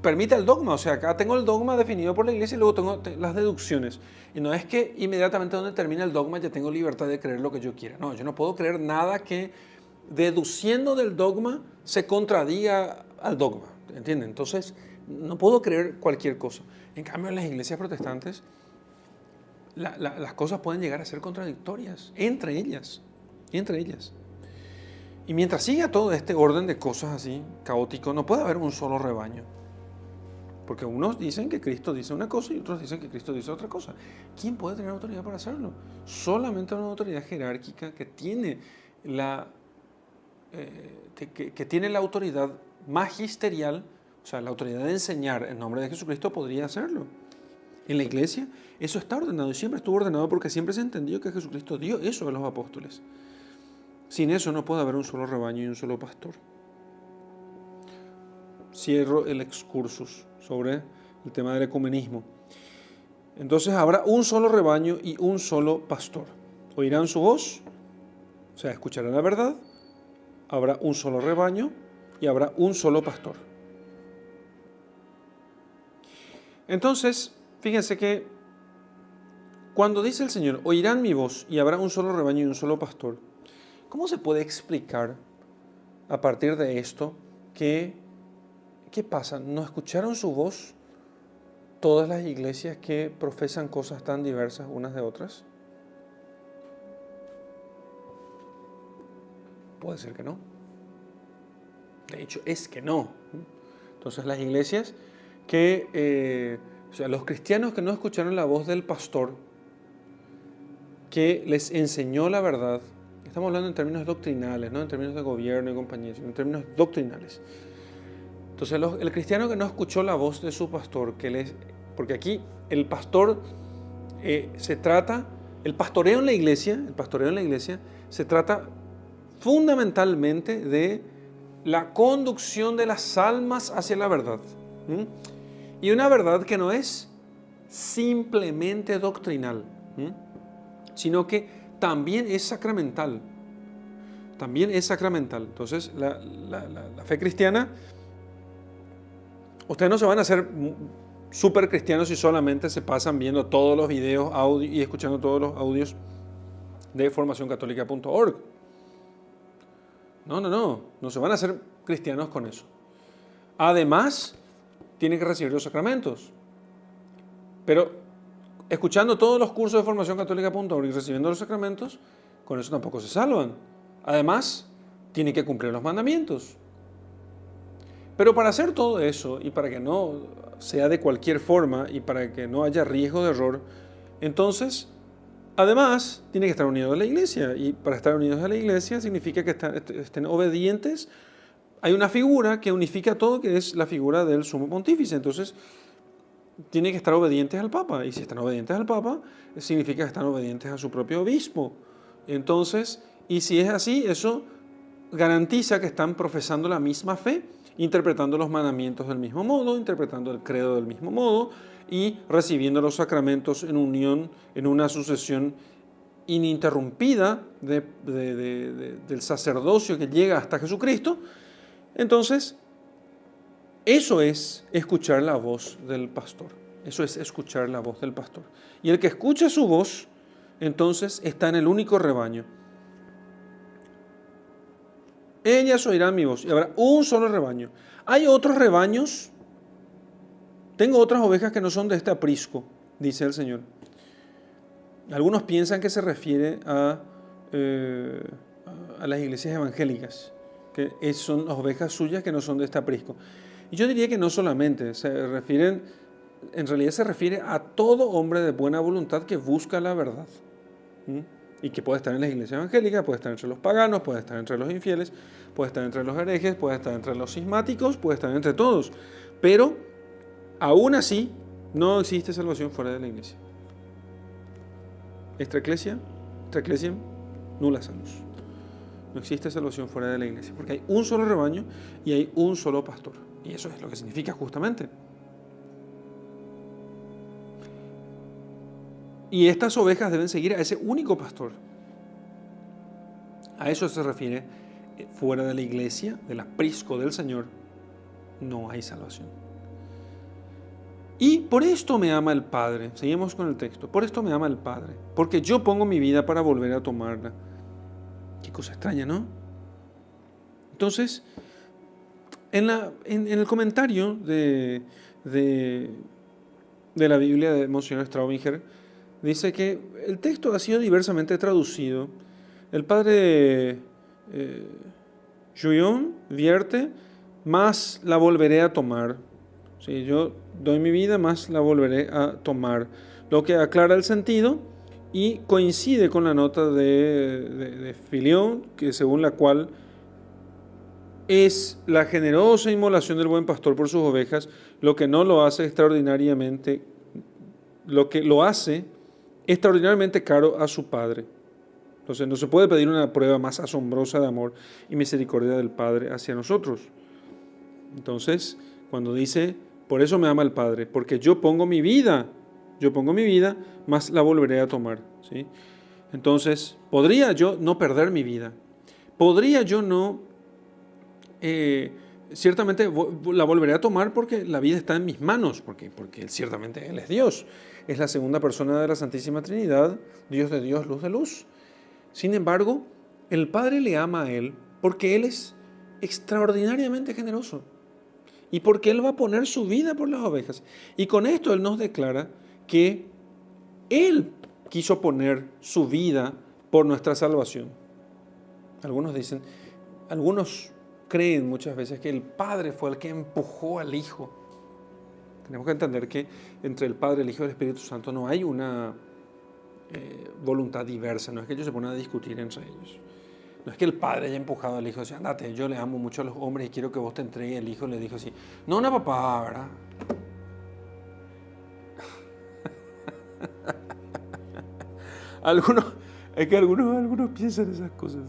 [SPEAKER 1] permita el dogma. O sea, acá tengo el dogma definido por la iglesia y luego tengo las deducciones. Y no es que inmediatamente donde termina el dogma ya tengo libertad de creer lo que yo quiera. No, yo no puedo creer nada que deduciendo del dogma se contradiga al dogma. ¿Entienden? Entonces, no puedo creer cualquier cosa. En cambio, en las iglesias protestantes, las cosas pueden llegar a ser contradictorias entre ellas. Y mientras siga todo este orden de cosas así, caótico, no puede haber un solo rebaño. Porque unos dicen que Cristo dice una cosa y otros dicen que Cristo dice otra cosa. ¿Quién puede tener autoridad para hacerlo? Solamente una autoridad jerárquica que tiene la autoridad magisterial, o sea, la autoridad de enseñar en nombre de Jesucristo podría hacerlo. En la iglesia eso está ordenado y siempre estuvo ordenado porque siempre se entendió que Jesucristo dio eso a los apóstoles. Sin eso no puede haber un solo rebaño y un solo pastor. Cierro el excursus sobre el tema del ecumenismo. Entonces habrá un solo rebaño y un solo pastor. Oirán su voz, o sea, escucharán la verdad. Habrá un solo rebaño y habrá un solo pastor. Entonces, fíjense que cuando dice el Señor, oirán mi voz y habrá un solo rebaño y un solo pastor, ¿cómo se puede explicar a partir de esto qué pasa? ¿No escucharon su voz todas las iglesias que profesan cosas tan diversas unas de otras? Puede ser que no. De hecho, es que no. Entonces las iglesias o sea, los cristianos que no escucharon la voz del pastor, que les enseñó la verdad, estamos hablando en términos doctrinales, no en términos de gobierno y compañía, sino en términos doctrinales. Entonces el cristiano que no escuchó la voz de su pastor, porque aquí el pastor el pastoreo en la iglesia se trata fundamentalmente de la conducción de las almas hacia la verdad. Y una verdad que no es simplemente doctrinal, sino que también es sacramental. Entonces, la fe cristiana, ustedes no se van a hacer súper cristianos si solamente se pasan viendo todos los videos y escuchando todos los audios de formacioncatólica.org. No se van a hacer cristianos con eso. Además, tienen que recibir los sacramentos. Pero escuchando todos los cursos de formacioncatólica.org y recibiendo los sacramentos, con eso tampoco se salvan. Además, tienen que cumplir los mandamientos. Pero para hacer todo eso y para que no sea de cualquier forma y para que no haya riesgo de error, entonces, además, tiene que estar unidos a la iglesia. Y para estar unidos a la iglesia significa que estén obedientes. Hay una figura que unifica todo, que es la figura del sumo pontífice. Entonces, tienen que estar obedientes al Papa. Y si están obedientes al Papa, significa que están obedientes a su propio obispo. Entonces, y si es así, eso garantiza que están profesando la misma fe, interpretando los mandamientos del mismo modo, interpretando el credo del mismo modo y recibiendo los sacramentos en unión, en una sucesión ininterrumpida del sacerdocio que llega hasta Jesucristo. Entonces, eso es escuchar la voz del pastor. Eso es escuchar la voz del pastor. Y el que escucha su voz, entonces está en el único rebaño. Ellas oirán mi voz y habrá un solo rebaño. Hay otros rebaños. Tengo otras ovejas que no son de este aprisco, dice el Señor. Algunos piensan que se refiere a las iglesias evangélicas, que son las ovejas suyas que no son de este aprisco. Y yo diría que no solamente, en realidad se refiere a todo hombre de buena voluntad que busca la verdad. Y que puede estar en las iglesias evangélicas, puede estar entre los paganos, puede estar entre los infieles, puede estar entre los herejes, puede estar entre los cismáticos, puede estar entre todos. Pero, aún así, no existe salvación fuera de la iglesia. Extra ecclesiam, nulla salus. No existe salvación fuera de la iglesia, porque hay un solo rebaño y hay un solo pastor. Y eso es lo que significa justamente. Y estas ovejas deben seguir a ese único pastor. A eso se refiere fuera de la iglesia, del aprisco del Señor. no hay salvación. Y por esto me ama el Padre. Seguimos con el texto. Por esto me ama el Padre, porque yo pongo mi vida para volver a tomarla. Qué cosa extraña, ¿no? Entonces, en el comentario de la Biblia de Monseñor Straubinger, dice que el texto ha sido diversamente traducido. El padre Juillon vierte, más la volveré a tomar. Sí, yo doy mi vida, más la volveré a tomar. Lo que aclara el sentido y coincide con la nota de Filión, que según la cual es la generosa inmolación del buen pastor por sus ovejas lo que no lo hace extraordinariamente, lo que lo hace extraordinariamente caro a su Padre. Entonces no se puede pedir una prueba más asombrosa de amor y misericordia del Padre hacia nosotros. Entonces, cuando dice, por eso me ama el Padre, porque yo pongo mi vida, más la volveré a tomar, ¿sí? Entonces, ¿podría yo no perder mi vida? ¿Podría yo no, ciertamente la volveré a tomar porque la vida está en mis manos, porque ciertamente Él es Dios, es la segunda persona de la Santísima Trinidad, Dios de Dios, luz de luz. Sin embargo, el Padre le ama a Él porque Él es extraordinariamente generoso y porque Él va a poner su vida por las ovejas. Y con esto Él nos declara que Él quiso poner su vida por nuestra salvación. Algunos creen muchas veces que el Padre fue el que empujó al Hijo. Tenemos que entender que entre el Padre, el Hijo y el Espíritu Santo no hay una voluntad diversa, no es que ellos se ponen a discutir entre ellos. No es que el Padre haya empujado al Hijo, o sea, andate, yo le amo mucho a los hombres y quiero que vos te entregues. El Hijo le dijo así, no, papá, ¿verdad? Algunos piensan esas cosas.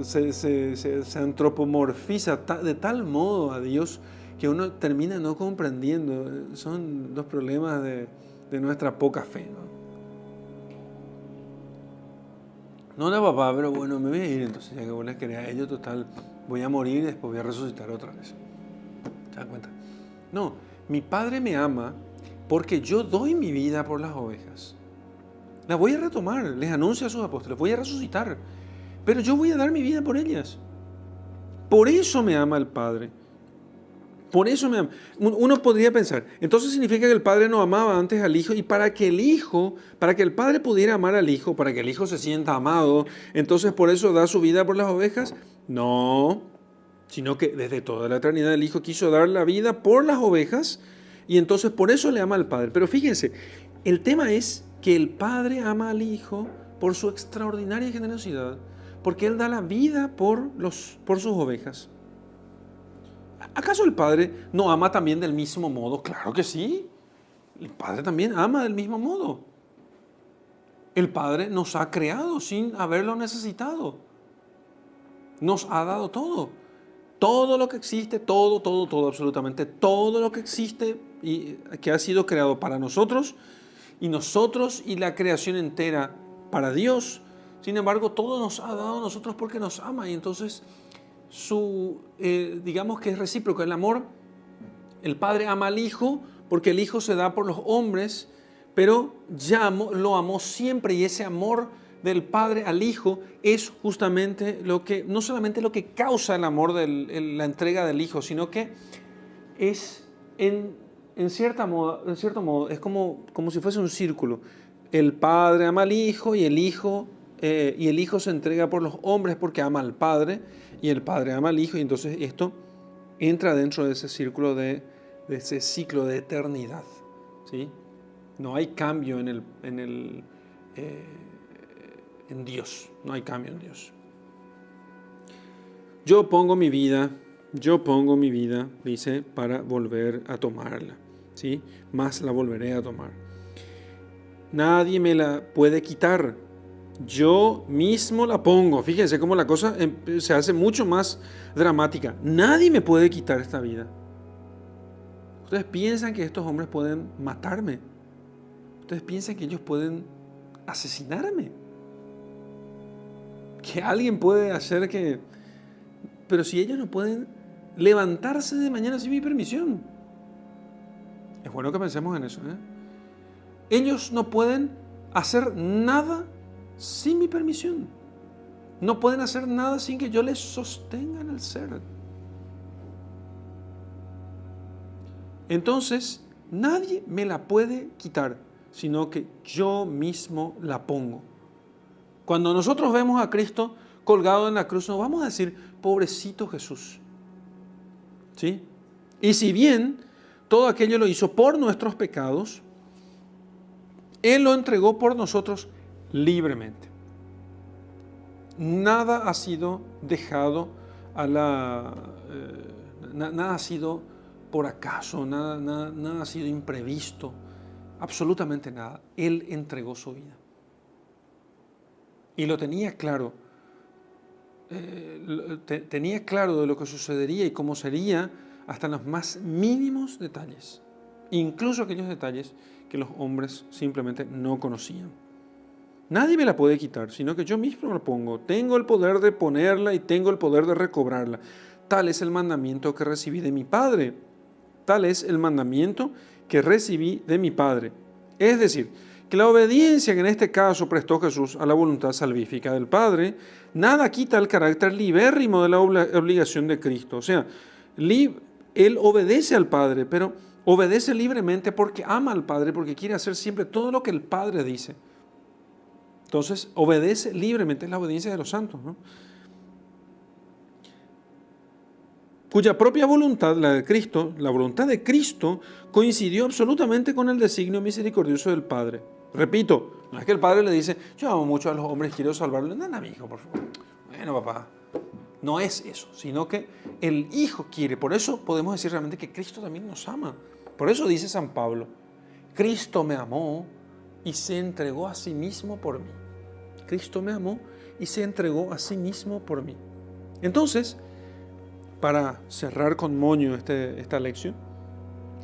[SPEAKER 1] Se antropomorfiza de tal modo a Dios que uno termina no comprendiendo. Son los problemas de nuestra poca fe, ¿no? No, papá, pero bueno, me voy a ir entonces, ya que vos les querés a ellos, total, voy a morir y después voy a resucitar otra vez. ¿Se dan cuenta? No, mi Padre me ama porque yo doy mi vida por las ovejas. La voy a retomar, les anuncio a sus apóstoles, voy a resucitar, pero yo voy a dar mi vida por ellas. Por eso me ama el Padre. Por eso me ama. Uno podría pensar, entonces significa que el Padre no amaba antes al Hijo, y para que el Padre pudiera amar al Hijo, para que el Hijo se sienta amado, entonces por eso da su vida por las ovejas. No, sino que desde toda la eternidad el Hijo quiso dar la vida por las ovejas, y entonces por eso le ama al Padre. Pero fíjense, el tema es que el Padre ama al Hijo por su extraordinaria generosidad, porque Él da la vida por sus ovejas. ¿Acaso el Padre no ama también del mismo modo? Claro que sí. El Padre también ama del mismo modo. El Padre nos ha creado sin haberlo necesitado. Nos ha dado todo. Todo lo que existe, todo, absolutamente todo lo que existe y que ha sido creado para nosotros y la creación entera para Dios. Sin embargo, todo nos ha dado a nosotros porque nos ama, y entonces digamos que es recíproco el amor. El Padre ama al Hijo porque el Hijo se da por los hombres, pero lo amó siempre, y ese amor del Padre al Hijo es justamente no solamente lo que causa el amor de la entrega del Hijo, sino que es en cierto modo es como si fuese un círculo. El Padre ama al Hijo y el Hijo se entrega por los hombres porque ama al Padre, y el Padre ama al Hijo, y entonces esto entra dentro de ese círculo de ese ciclo de eternidad, ¿sí? No hay cambio en Dios, no hay cambio en Dios. Yo pongo mi vida, dice, para volver a tomarla, ¿sí? Más la volveré a tomar. Nadie me la puede quitar. Yo mismo la pongo. Fíjense cómo la cosa se hace mucho más dramática. Nadie me puede quitar esta vida. Ustedes piensan que estos hombres pueden matarme. Ustedes piensan que ellos pueden asesinarme. Que alguien puede hacer que... Pero si ellos no pueden levantarse de mañana sin mi permisión. Es bueno que pensemos en eso, ¿eh? Ellos no pueden hacer nada sin mi permisión. No pueden hacer nada sin que yo les sostenga en el ser. Entonces, nadie me la puede quitar, sino que yo mismo la pongo. Cuando nosotros vemos a Cristo colgado en la cruz, nos vamos a decir, pobrecito Jesús. ¿Sí? Y si bien todo aquello lo hizo por nuestros pecados, Él lo entregó por nosotros libremente. Nada ha sido dejado nada ha sido por acaso, nada ha sido imprevisto, absolutamente nada. Él entregó su vida. Y lo tenía claro. Tenía claro de lo que sucedería y cómo sería hasta en los más mínimos detalles, incluso aquellos detalles que los hombres simplemente no conocían. Nadie me la puede quitar, sino que yo mismo la pongo. Tengo el poder de ponerla y tengo el poder de recobrarla. Tal es el mandamiento que recibí de mi Padre. Tal es el mandamiento que recibí de mi Padre. Es decir, que la obediencia que en este caso prestó Jesús a la voluntad salvífica del Padre, nada quita el carácter libérrimo de la obligación de Cristo. O sea, Él obedece al Padre, pero obedece libremente porque ama al Padre, porque quiere hacer siempre todo lo que el Padre dice. Entonces, obedece libremente, es la obediencia de los santos, ¿no? Cuya propia voluntad, la de Cristo, la voluntad de Cristo, coincidió absolutamente con el designio misericordioso del Padre. Repito, no es que el Padre le dice, yo amo mucho a los hombres, quiero salvarlos. No, mi hijo, por favor. Bueno, papá, no es eso, sino que el Hijo quiere. Por eso podemos decir realmente que Cristo también nos ama. Por eso dice San Pablo, Cristo me amó y se entregó a sí mismo por mí. Cristo me amó y se entregó a sí mismo por mí. Entonces, para cerrar con moño esta lección,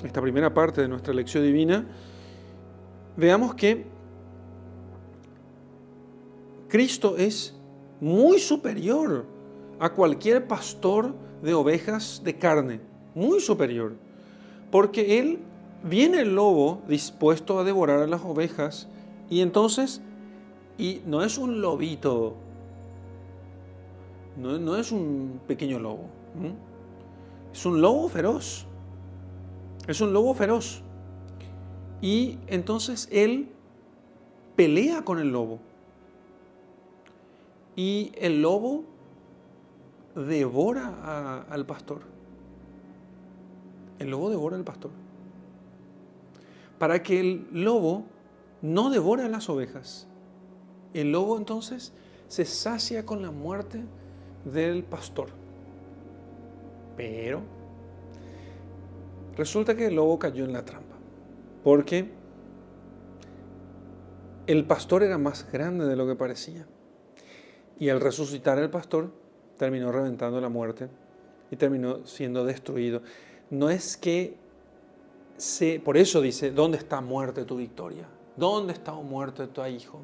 [SPEAKER 1] esta primera parte de nuestra lección divina, veamos que Cristo es muy superior a cualquier pastor de ovejas de carne, muy superior, porque Él viene el lobo dispuesto a devorar a las ovejas y entonces, y no es un lobito, no es un pequeño lobo, es un lobo feroz, es un lobo feroz. Y entonces Él pelea con el lobo. Y el lobo devora al pastor. El lobo devora al pastor. Para que el lobo no devore a las ovejas. El lobo entonces se sacia con la muerte del pastor. Pero resulta que el lobo cayó en la trampa. Porque el pastor era más grande de lo que parecía. Y al resucitar el pastor, terminó reventando la muerte y terminó siendo destruido. No es que por eso dice, ¿dónde está muerte tu victoria? ¿Dónde está muerte tu hijo?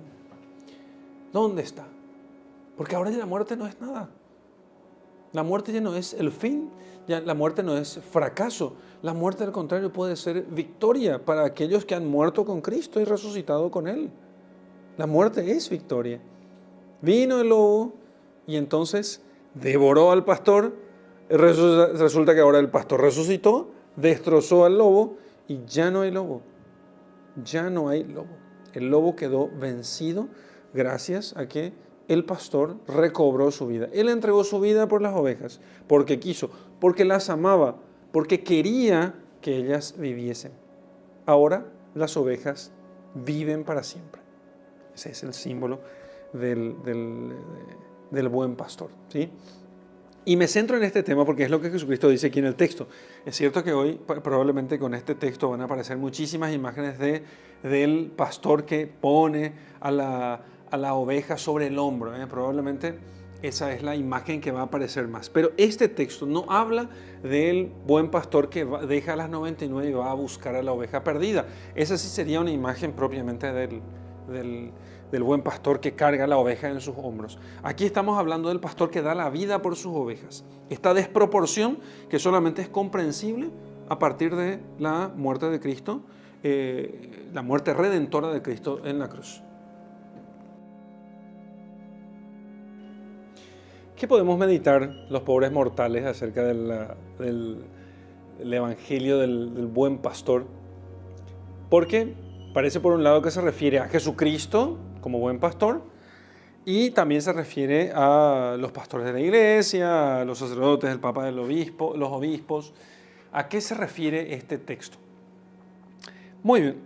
[SPEAKER 1] ¿Dónde está? Porque ahora ya la muerte no es nada. La muerte ya no es el fin, ya la muerte no es fracaso. La muerte, al contrario, puede ser victoria para aquellos que han muerto con Cristo y resucitado con Él. La muerte es victoria. Vino el lobo y entonces devoró al pastor. Resulta que ahora el pastor resucitó, destrozó al lobo y ya no hay lobo. Ya no hay lobo. El lobo quedó vencido gracias a que el pastor recobró su vida. Él entregó su vida por las ovejas, porque quiso, porque las amaba, porque quería que ellas viviesen. Ahora las ovejas viven para siempre. Ese es el símbolo del buen pastor, ¿sí? Y me centro en este tema porque es lo que Jesucristo dice aquí en el texto. Es cierto que hoy probablemente con este texto van a aparecer muchísimas imágenes del pastor que pone a la oveja sobre el hombro, ¿eh? Probablemente esa es la imagen que va a aparecer más. Pero este texto no habla del buen pastor que deja a las 99 y va a buscar a la oveja perdida. Esa sí sería una imagen propiamente del buen pastor que carga la oveja en sus hombros. Aquí estamos hablando del pastor que da la vida por sus ovejas. Esta desproporción que solamente es comprensible a partir de la muerte de Cristo, la muerte redentora de Cristo en la cruz. ¿Qué podemos meditar los pobres mortales acerca del evangelio del buen pastor? Porque parece por un lado que se refiere a Jesucristo como buen pastor y también se refiere a los pastores de la iglesia, a los sacerdotes, el papa, los obispos. ¿A qué se refiere este texto? Muy bien,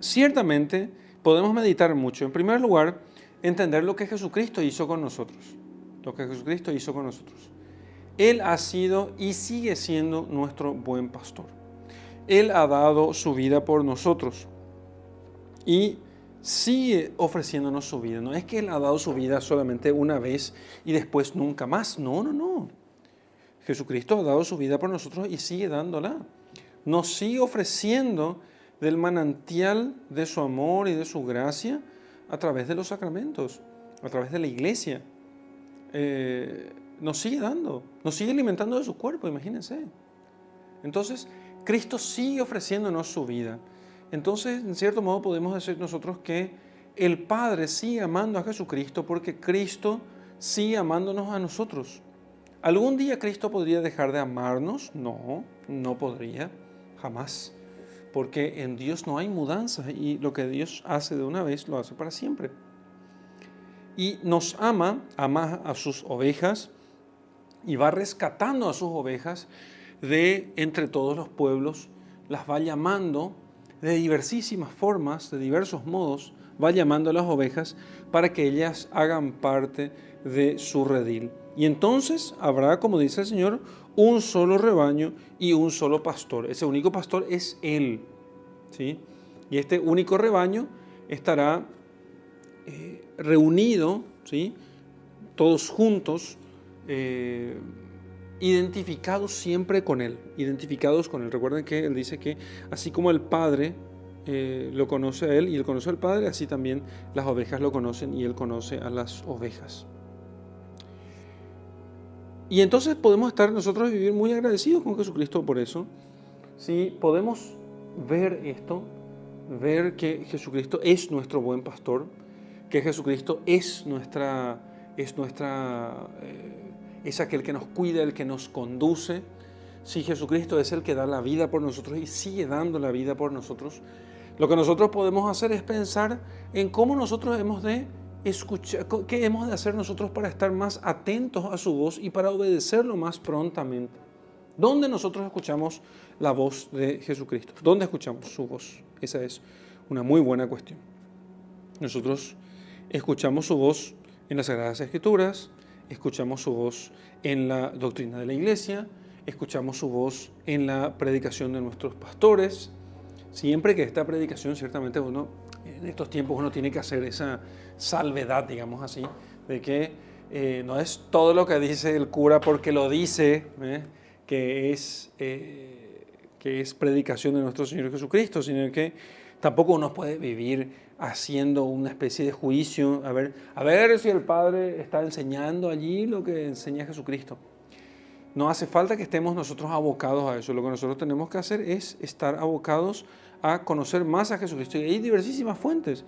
[SPEAKER 1] ciertamente podemos meditar mucho. En primer lugar, entender lo que Jesucristo hizo con nosotros. Lo que Jesucristo hizo con nosotros. Él ha sido y sigue siendo nuestro buen pastor. Él ha dado su vida por nosotros y sigue ofreciéndonos su vida. No es que Él ha dado su vida solamente una vez y después nunca más. No. Jesucristo ha dado su vida por nosotros y sigue dándola. Nos sigue ofreciendo del manantial de su amor y de su gracia a través de los sacramentos, a través de la iglesia. Nos sigue dando, nos sigue alimentando de su cuerpo, imagínense. Entonces, Cristo sigue ofreciéndonos su vida. Entonces, en cierto modo podemos decir nosotros que el Padre sigue amando a Jesucristo porque Cristo sigue amándonos a nosotros. ¿Algún día Cristo podría dejar de amarnos? No podría, jamás. Porque en Dios no hay mudanza y lo que Dios hace de una vez lo hace para siempre. Y nos ama a sus ovejas y va rescatando a sus ovejas de entre todos los pueblos, las va llamando de diversísimas formas, de diversos modos, va llamando a las ovejas para que ellas hagan parte de su redil. Y entonces habrá, como dice el Señor, un solo rebaño y un solo pastor. Ese único pastor es Él, ¿sí? Y este único rebaño estará reunido, ¿sí? Todos juntos, identificados siempre con Él, identificados con Él. Recuerden que Él dice que así como el Padre lo conoce a Él y Él conoce al Padre, así también las ovejas lo conocen y Él conoce a las ovejas. Y entonces podemos estar nosotros vivir muy agradecidos con Jesucristo por eso. Sí, podemos ver esto, ver que Jesucristo es nuestro buen pastor, que Jesucristo es aquel que nos cuida, el que nos conduce. Si Jesucristo es el que da la vida por nosotros y sigue dando la vida por nosotros, lo que nosotros podemos hacer es pensar en cómo nosotros hemos de escuchar, qué hemos de hacer nosotros para estar más atentos a su voz y para obedecerlo más prontamente. ¿Dónde nosotros escuchamos la voz de Jesucristo? ¿Dónde escuchamos su voz? Esa es una muy buena cuestión. Nosotros escuchamos su voz en las Sagradas Escrituras, escuchamos su voz en la doctrina de la iglesia, escuchamos su voz en la predicación de nuestros pastores. Siempre que esta predicación, ciertamente en estos tiempos uno tiene que hacer esa salvedad, digamos así, de que no es todo lo que dice el cura porque lo dice, que es predicación de nuestro Señor Jesucristo, sino que tampoco uno puede vivir haciendo una especie de juicio, a ver si el Padre está enseñando allí lo que enseña Jesucristo. No hace falta que estemos nosotros abocados a eso. Lo que nosotros tenemos que hacer es estar abocados a conocer más a Jesucristo. Y hay diversísimas fuentes.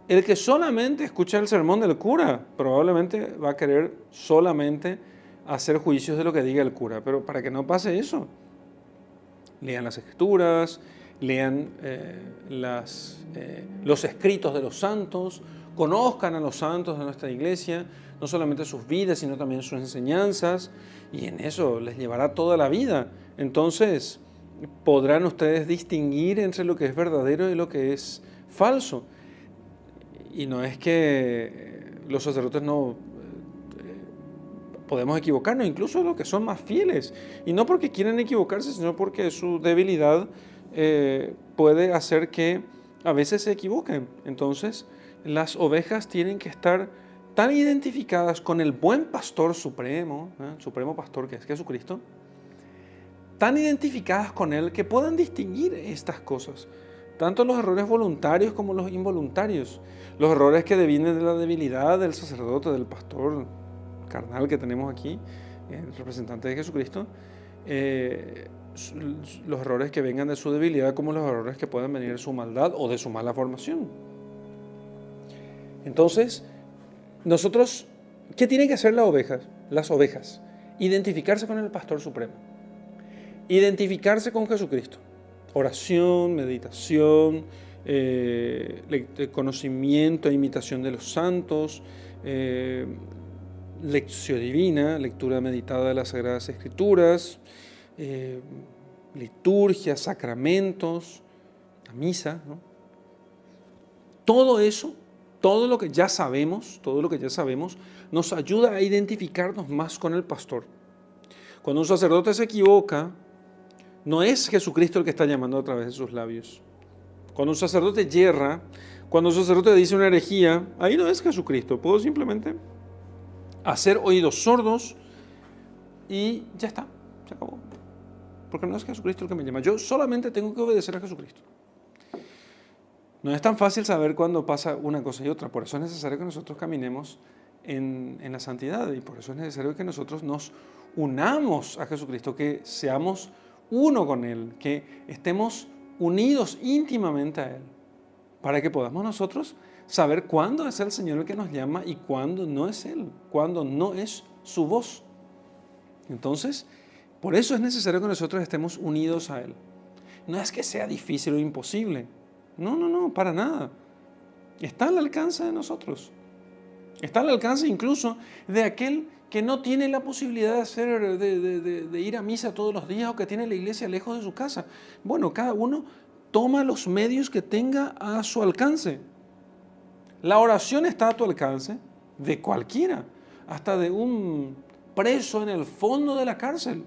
[SPEAKER 1] El que solamente escucha el sermón del cura probablemente va a querer solamente hacer juicios de lo que diga el cura. Pero para que no pase eso, lean las Escrituras, lean los escritos de los santos, conozcan a los santos de nuestra iglesia, no solamente sus vidas, sino también sus enseñanzas, y en eso les llevará toda la vida. Entonces podrán ustedes distinguir entre lo que es verdadero y lo que es falso. Y no es que los sacerdotes no podemos equivocarnos, incluso los que son más fieles, y no porque quieran equivocarse, sino porque su debilidad puede hacer que a veces se equivoquen. Entonces, las ovejas tienen que estar tan identificadas con el buen pastor supremo, supremo pastor que es Jesucristo, tan identificadas con Él que puedan distinguir estas cosas. tanto los errores voluntarios como los involuntarios, los errores que devienen de la debilidad del sacerdote, del pastor carnal que tenemos aquí, el representante de Jesucristo, los errores que vengan de su debilidad como los errores que puedan venir de su maldad o de su mala formación. Entonces, nosotros, ¿qué tienen que hacer las ovejas? Identificarse con el pastor supremo, identificarse con Jesucristo. Oración, meditación, conocimiento e imitación de los santos, lección divina, lectura meditada de las Sagradas Escrituras, liturgia, sacramentos, la misa, ¿no? Todo eso, todo lo que ya sabemos, nos ayuda a identificarnos más con el pastor. Cuando un sacerdote se equivoca, no es Jesucristo el que está llamando a través de sus labios. Cuando un sacerdote yerra, cuando un sacerdote dice una herejía, ahí no es Jesucristo. Puedo simplemente hacer oídos sordos y ya está, se acabó. Porque no es Jesucristo el que me llama. Yo solamente tengo que obedecer a Jesucristo. No es tan fácil saber cuándo pasa una cosa y otra. Por eso es necesario que nosotros caminemos en la santidad y por eso es necesario que nosotros nos unamos a Jesucristo, que seamos uno con Él, que estemos unidos íntimamente a Él, para que podamos nosotros saber cuándo es el Señor el que nos llama y cuándo no es Él, cuándo no es su voz. Entonces, por eso es necesario que nosotros estemos unidos a Él. No es que sea difícil o imposible. No, para nada. Está al alcance de nosotros. Está al alcance incluso de aquel que no tiene la posibilidad de ir a misa todos los días o que tiene la iglesia lejos de su casa. Bueno, cada uno toma los medios que tenga a su alcance. La oración está a tu alcance de cualquiera, hasta de un preso en el fondo de la cárcel.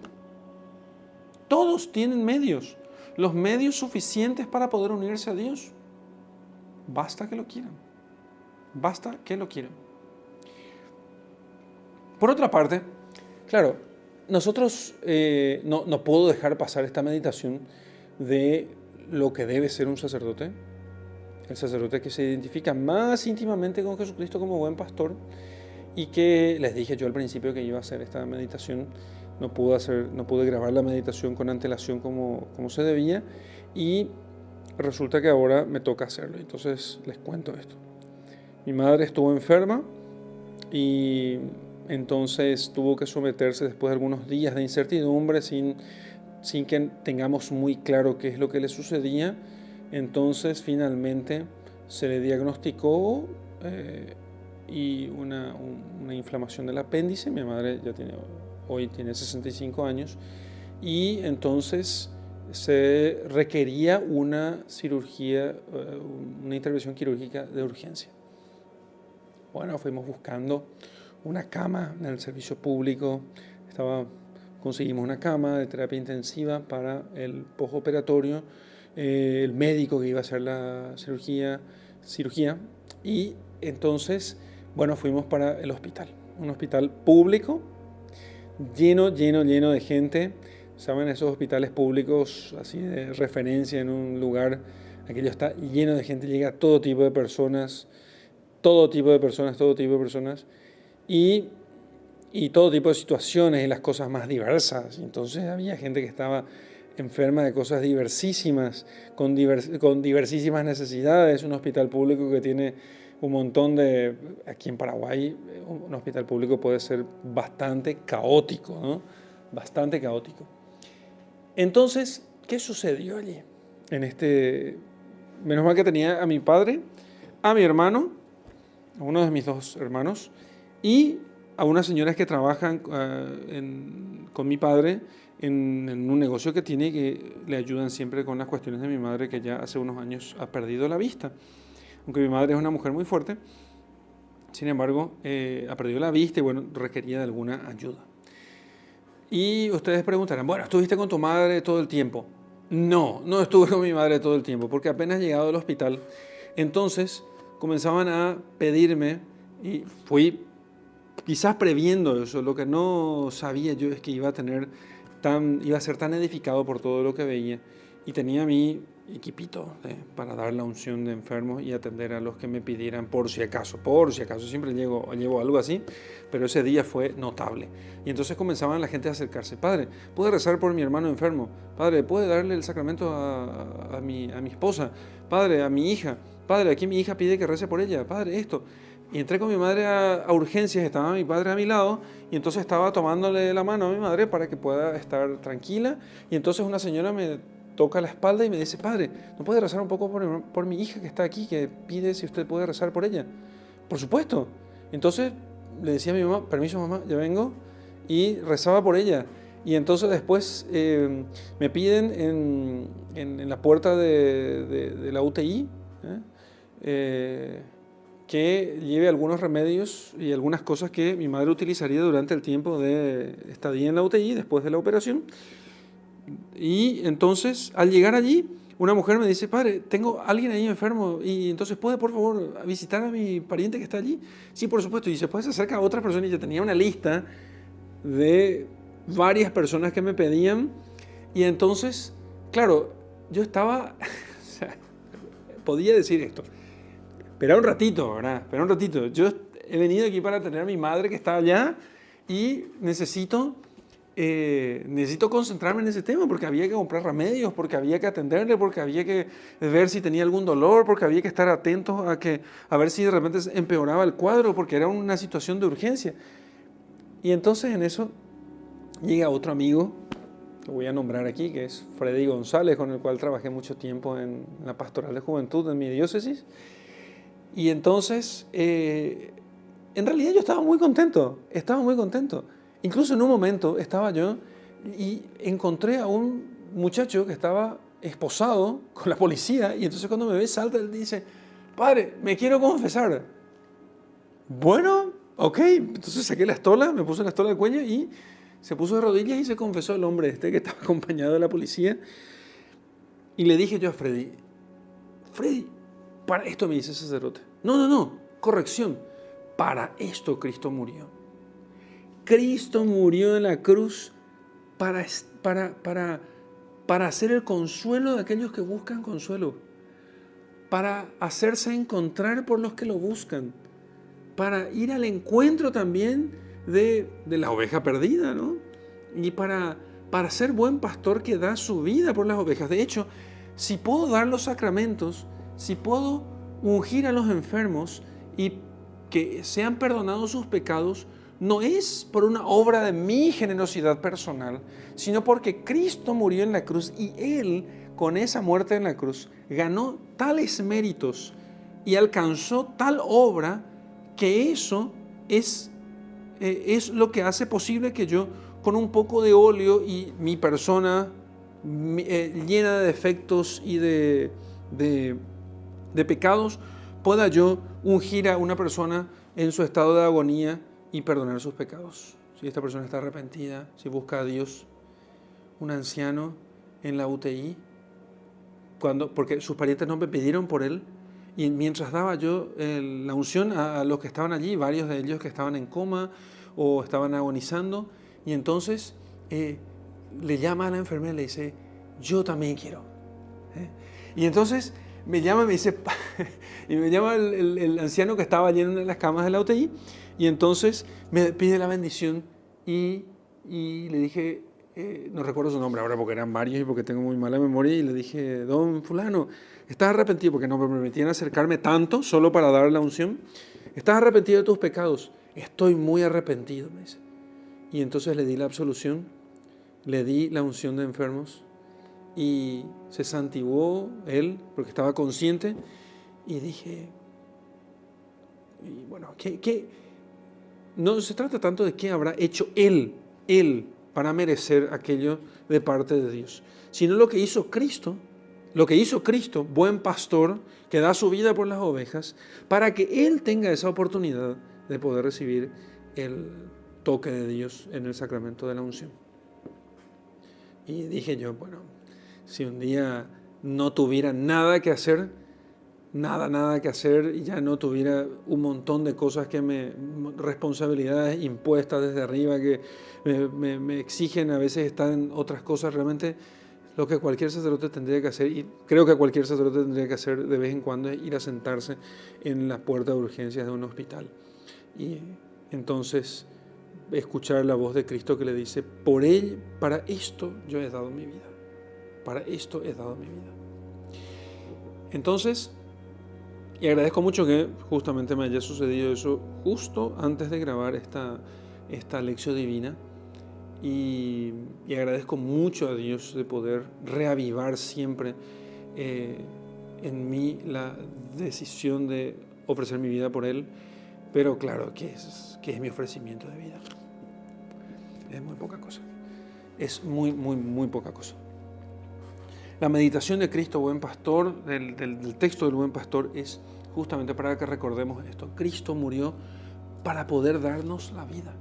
[SPEAKER 1] Todos tienen medios, los medios suficientes para poder unirse a Dios. Basta que lo quieran. Basta que lo quieran. Por otra parte, claro, nosotros no puedo dejar pasar esta meditación de lo que debe ser un sacerdote. El sacerdote que se identifica más íntimamente con Jesucristo como buen pastor y que les dije yo al principio que iba a hacer esta meditación. No pude grabar la meditación con antelación como se debía y resulta que ahora me toca hacerlo. Entonces les cuento esto. Mi madre estuvo enferma y entonces tuvo que someterse después de algunos días de incertidumbre sin que tengamos muy claro qué es lo que le sucedía. Entonces finalmente se le diagnosticó y una inflamación del apéndice. Mi madre hoy tiene 65 años y entonces se requería una cirugía, una intervención quirúrgica de urgencia. Bueno, fuimos buscando una cama en el servicio público, conseguimos una cama de terapia intensiva para el postoperatorio, el médico que iba a hacer la cirugía y entonces, bueno, fuimos para el hospital, un hospital público, lleno de gente. Saben, esos hospitales públicos así de referencia en un lugar, aquello está lleno de gente, llega todo tipo de personas y todo tipo de situaciones y las cosas más diversas. Entonces había gente que estaba enferma de cosas diversísimas, con diversísimas necesidades. Un hospital público que tiene un montón de... Aquí en Paraguay, un hospital público puede ser bastante caótico, ¿no? Bastante caótico. Entonces, ¿qué sucedió allí? Menos mal que tenía a mi padre, a mi hermano, a uno de mis dos hermanos, y a unas señoras que trabajan con mi padre en un negocio que tiene y que le ayudan siempre con las cuestiones de mi madre, que ya hace unos años ha perdido la vista. Aunque mi madre es una mujer muy fuerte, sin embargo, ha perdido la vista y bueno, requería de alguna ayuda. Y ustedes preguntarán, bueno, ¿estuviste con tu madre todo el tiempo? No estuve con mi madre todo el tiempo, porque apenas llegado al hospital, entonces comenzaban a pedirme, y fui quizás previendo eso. Lo que no sabía yo es que iba a ser tan edificado por todo lo que veía, y tenía a mí equipito para dar la unción de enfermos y atender a los que me pidieran por si acaso, siempre llevo algo así, pero ese día fue notable. Y entonces comenzaban la gente a acercarse: Padre, ¿puede rezar por mi hermano enfermo? Padre, ¿puede darle el sacramento a mi esposa? Padre, a mi hija. Padre, aquí mi hija pide que rece por ella. Padre, esto. Y entré con mi madre a urgencias, estaba mi padre a mi lado, y entonces estaba tomándole la mano a mi madre para que pueda estar tranquila, y entonces una señora me toca la espalda y me dice: Padre, ¿no puede rezar un poco por mi hija que está aquí, que pide si usted puede rezar por ella? Por supuesto. Entonces le decía a mi mamá: permiso mamá, ya vengo, y rezaba por ella. Y entonces después me piden en la puerta de la UTI que lleve algunos remedios y algunas cosas que mi madre utilizaría durante el tiempo de estadía en la UTI después de la operación. Y entonces, al llegar allí, una mujer me dice: Padre, tengo a alguien ahí enfermo, y entonces ¿puede por favor visitar a mi pariente que está allí? Sí, por supuesto. Y después se acerca a otra persona, y yo tenía una lista de varias personas que me pedían. Y entonces, claro, yo estaba, o sea, podía decir esto: espera un ratito, ¿verdad? Espera un ratito. Yo he venido aquí para tener a mi madre que está allá, y necesito concentrarme en ese tema, porque había que comprar remedios, porque había que atenderle, porque había que ver si tenía algún dolor, porque había que estar atentos a ver si de repente empeoraba el cuadro, porque era una situación de urgencia. Y entonces en eso llega otro amigo, que voy a nombrar aquí, que es Freddy González, con el cual trabajé mucho tiempo en la pastoral de juventud en mi diócesis. Y entonces, en realidad yo estaba muy contento. Incluso en un momento estaba yo y encontré a un muchacho que estaba esposado con la policía, y entonces cuando me ve salta y dice: Padre, me quiero confesar. Bueno, ok, entonces saqué la estola, me puse la estola al cuello y se puso de rodillas y se confesó el hombre que estaba acompañado de la policía. Y le dije yo a Freddy: para esto, me dice el sacerdote. No, corrección. Para esto Cristo murió. Cristo murió en la cruz para hacer el consuelo de aquellos que buscan consuelo, para hacerse encontrar por los que lo buscan, para ir al encuentro también de la oveja perdida, ¿no? Y para ser buen pastor que da su vida por las ovejas. De hecho, si puedo dar los sacramentos, si puedo ungir a los enfermos y que sean perdonados sus pecados, no es por una obra de mi generosidad personal, sino porque Cristo murió en la cruz, y Él, con esa muerte en la cruz, ganó tales méritos y alcanzó tal obra, que eso es lo que hace posible que yo, con un poco de óleo y mi persona llena de defectos y de pecados, pueda yo ungir a una persona en su estado de agonía y perdonar sus pecados. Si esta persona está arrepentida, si busca a Dios. Un anciano en la UTI, porque sus parientes no me pidieron por él, y mientras daba yo la unción a los que estaban allí, varios de ellos que estaban en coma o estaban agonizando, y entonces le llama a la enfermera y le dice: yo también quiero. Y entonces me llama y me dice, y me llama el anciano que estaba allí en las camas de la UTI, y entonces me pide la bendición, y le dije, no recuerdo su nombre ahora porque eran varios y porque tengo muy mala memoria, y le dije: don fulano, ¿estás arrepentido? Porque no me permitían acercarme tanto solo para dar la unción. ¿Estás arrepentido de tus pecados? Estoy muy arrepentido, me dice. Y entonces le di la absolución, le di la unción de enfermos, y se santiguó él porque estaba consciente. Y dije, y bueno, no se trata tanto de qué habrá hecho él para merecer aquello de parte de Dios, sino lo que hizo Cristo, buen pastor que da su vida por las ovejas, para que él tenga esa oportunidad de poder recibir el toque de Dios en el sacramento de la unción. Y dije yo, bueno, si un día no tuviera nada que hacer, y ya no tuviera un montón de cosas responsabilidades impuestas desde arriba que me exigen a veces estar en otras cosas, realmente Lo que cualquier sacerdote tendría que hacer, y creo que cualquier sacerdote tendría que hacer de vez en cuando, es ir a sentarse en la puerta de urgencias de un hospital. Y entonces escuchar la voz de Cristo que le dice, por él, para esto yo he dado mi vida. Para esto he dado mi vida. Entonces, y agradezco mucho que justamente me haya sucedido eso justo antes de grabar esta lección divina. Y agradezco mucho a Dios de poder reavivar siempre en mí la decisión de ofrecer mi vida por Él. Pero claro, ¿qué es mi ofrecimiento de vida? Es muy poca cosa. Es muy, muy, muy poca cosa. La meditación de Cristo, buen pastor, del texto del buen pastor, es justamente para que recordemos esto. Cristo murió para poder darnos la vida.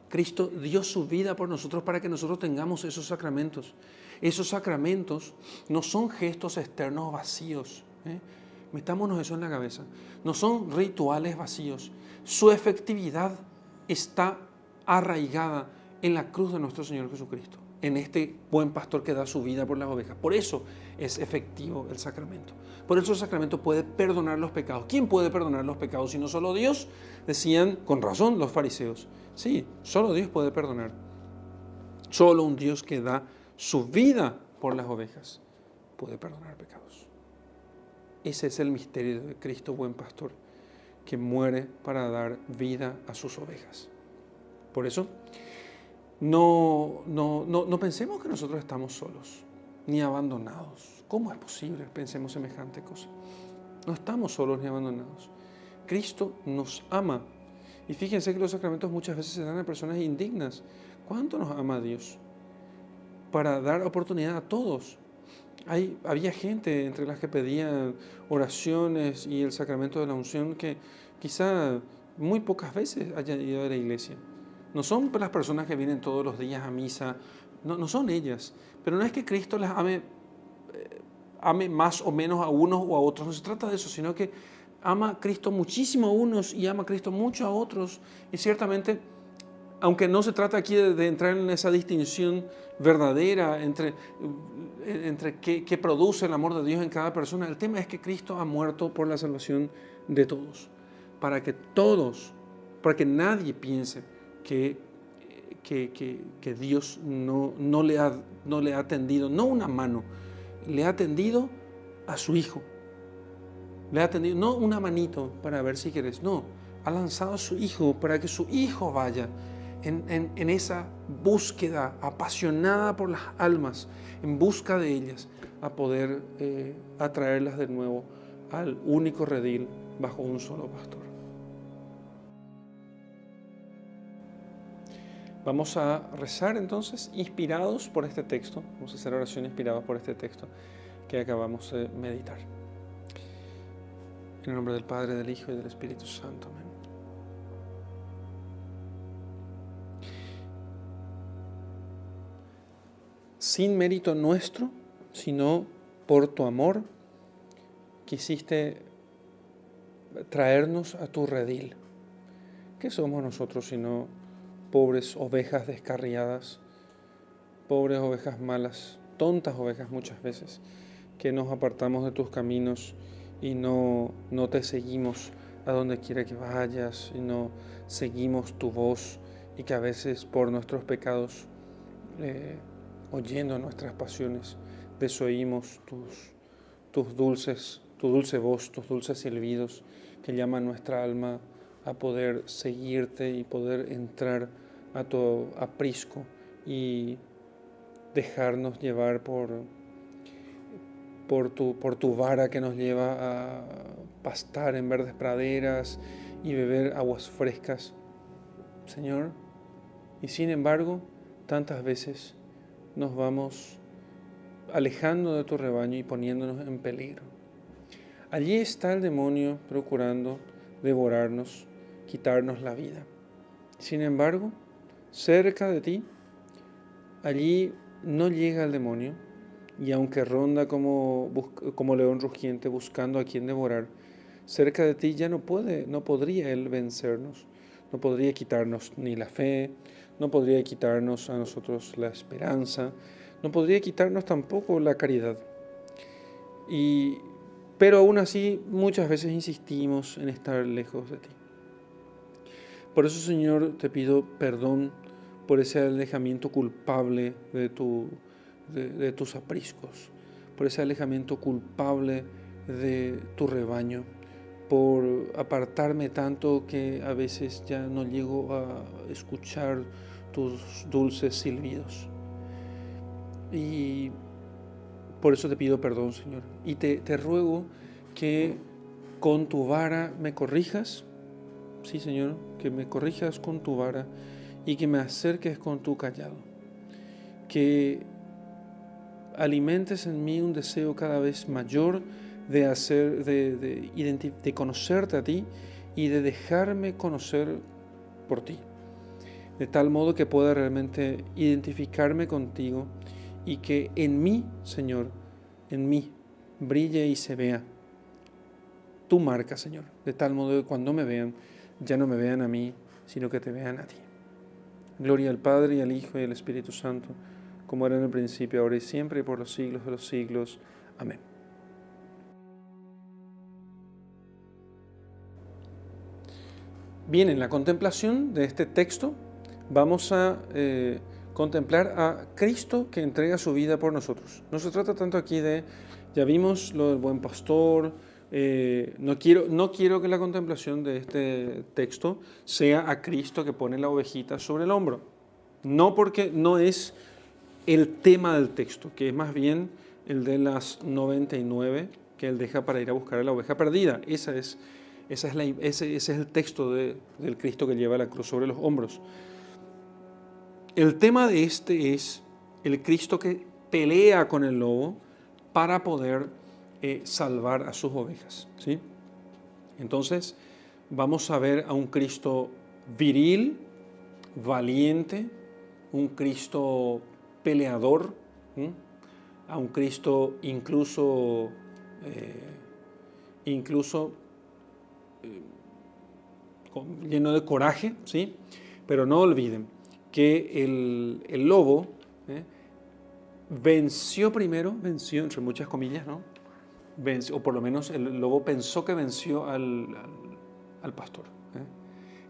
[SPEAKER 1] Cristo dio su vida por nosotros para que nosotros tengamos esos sacramentos. Esos sacramentos no son gestos externos vacíos. Metámonos eso en la cabeza. No son rituales vacíos. Su efectividad está arraigada en la cruz de nuestro Señor Jesucristo, en este buen pastor que da su vida por las ovejas. Por eso es efectivo el sacramento. Por eso el sacramento puede perdonar los pecados. ¿Quién puede perdonar los pecados si no solo Dios? Decían con razón los fariseos. Sí, solo Dios puede perdonar. Solo un Dios que da su vida por las ovejas puede perdonar pecados. Ese es el misterio de Cristo, buen pastor, que muere para dar vida a sus ovejas. Por eso, no pensemos que nosotros estamos solos, ni abandonados. ¿Cómo es posible? Pensemos semejante cosa. No estamos solos ni abandonados. Cristo nos ama. Y fíjense que los sacramentos muchas veces se dan a personas indignas. ¿Cuánto nos ama Dios? Para dar oportunidad a todos. Había gente entre las que pedían oraciones y el sacramento de la unción que quizá muy pocas veces hayan ido a la iglesia. No son las personas que vienen todos los días a misa, no son ellas. Pero no es que Cristo las ame más o menos a unos o a otros, no se trata de eso, sino que ama a Cristo muchísimo a unos y ama a Cristo mucho a otros. Y ciertamente, aunque no se trata aquí de entrar en esa distinción verdadera entre qué produce el amor de Dios en cada persona, el tema es que Cristo ha muerto por la salvación de todos, para que nadie piense que Dios no le ha tendido, no una mano, le ha tendido a su Hijo. Le ha tendido, no una manito para ver si quieres, no, ha lanzado a su Hijo para que su Hijo vaya en esa búsqueda apasionada por las almas, en busca de ellas, a poder atraerlas de nuevo al único redil bajo un solo pastor. Vamos a rezar entonces inspirados por este texto, vamos a hacer oración inspirados por este texto que acabamos de meditar. En el nombre del Padre, del Hijo y del Espíritu Santo. Amén. Sin mérito nuestro, sino por tu amor, quisiste traernos a tu redil. ¿Qué somos nosotros sino pobres ovejas descarriadas, pobres ovejas malas, tontas ovejas muchas veces, que nos apartamos de tus caminos y no te seguimos a donde quiera que vayas, y no seguimos tu voz, y que a veces por nuestros pecados, oyendo nuestras pasiones, desoímos tu dulce voz, tus dulces silbidos que llaman nuestra alma a poder seguirte y poder entrar a tu aprisco y dejarnos llevar por tu vara que nos lleva a pastar en verdes praderas y beber aguas frescas, Señor. Y sin embargo, tantas veces nos vamos alejando de tu rebaño y poniéndonos en peligro. Allí está el demonio procurando devorarnos, quitarnos la vida. Sin embargo, cerca de ti, allí no llega el demonio, y aunque ronda como león rugiente buscando a quien devorar, cerca de ti ya no podría él vencernos, no podría quitarnos ni la fe, no podría quitarnos a nosotros la esperanza, no podría quitarnos tampoco la caridad. Pero aún así muchas veces insistimos en estar lejos de ti. Por eso, Señor, te pido perdón por ese alejamiento culpable de tus apriscos, por ese alejamiento culpable de tu rebaño, por apartarme tanto que a veces ya no llego a escuchar tus dulces silbidos. Y por eso te pido perdón, Señor, y te ruego que con tu vara me corrijas. Sí, Señor, que me corrijas con tu vara y que me acerques con tu callado. Que alimentes en mí un deseo cada vez mayor de conocerte a ti y de dejarme conocer por ti. De tal modo que pueda realmente identificarme contigo y que en mí, Señor, en mí brille y se vea tu marca, Señor. De tal modo que cuando me vean, ya no me vean a mí, sino que te vean a ti. Gloria al Padre, y al Hijo, y al Espíritu Santo, como era en el principio, ahora y siempre, y por los siglos de los siglos. Amén. Bien, en la contemplación de este texto vamos a contemplar a Cristo que entrega su vida por nosotros. No se trata tanto aquí ya vimos lo del buen pastor. No quiero que la contemplación de este texto sea a Cristo que pone la ovejita sobre el hombro. No, porque no es el tema del texto, que es más bien el de las 99 que él deja para ir a buscar a la oveja perdida. Ese es el texto del Cristo que lleva la cruz sobre los hombros. El tema de este es el Cristo que pelea con el lobo para poder salvar a sus ovejas, ¿sí? Entonces vamos a ver a un Cristo viril, valiente, un Cristo peleador, a un Cristo incluso lleno de coraje, ¿sí? Pero no olviden que el lobo venció entre muchas comillas, ¿no? O por lo menos el lobo pensó que venció al pastor.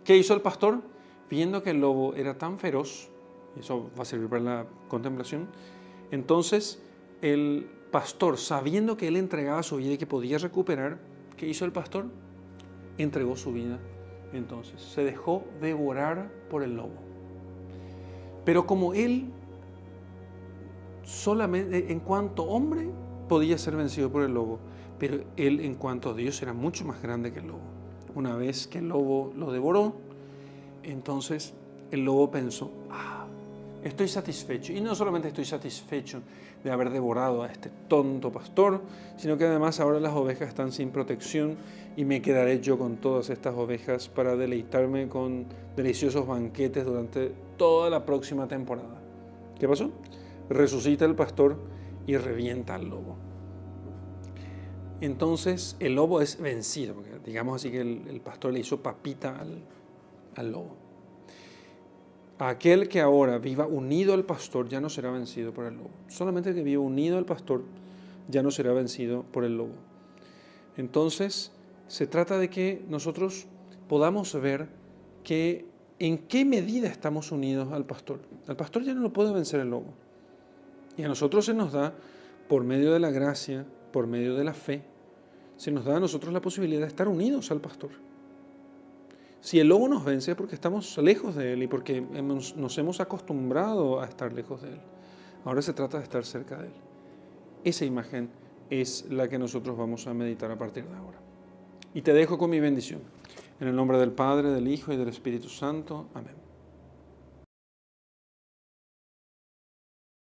[SPEAKER 1] ¿Qué hizo el pastor? Viendo que el lobo era tan feroz, y eso va a servir para la contemplación, entonces el pastor, sabiendo que él entregaba su vida y que podía recuperar, ¿qué hizo el pastor? Entregó su vida. Entonces se dejó devorar por el lobo. Pero como él solamente en cuanto hombre podía ser vencido por el lobo, pero él en cuanto a Dios era mucho más grande que el lobo. Una vez que el lobo lo devoró, entonces el lobo pensó, estoy satisfecho. Y no solamente estoy satisfecho de haber devorado a este tonto pastor, sino que además ahora las ovejas están sin protección y me quedaré yo con todas estas ovejas para deleitarme con deliciosos banquetes durante toda la próxima temporada. ¿Qué pasó? Resucita el pastor y revienta al lobo. Entonces el lobo es vencido, porque digamos así que el pastor le hizo papita al lobo. Aquel que ahora viva unido al pastor ya no será vencido por el lobo. Solamente el que viva unido al pastor ya no será vencido por el lobo. Entonces se trata de que nosotros podamos ver que en qué medida estamos unidos al pastor. Al pastor ya no lo puede vencer el lobo. Y a nosotros se nos da, por medio de la gracia, por medio de la fe, se nos da a nosotros la posibilidad de estar unidos al pastor. Si el lobo nos vence es porque estamos lejos de él y porque nos hemos acostumbrado a estar lejos de él. Ahora se trata de estar cerca de él. Esa imagen es la que nosotros vamos a meditar a partir de ahora. Y te dejo con mi bendición. En el nombre del Padre, del Hijo y del Espíritu Santo. Amén.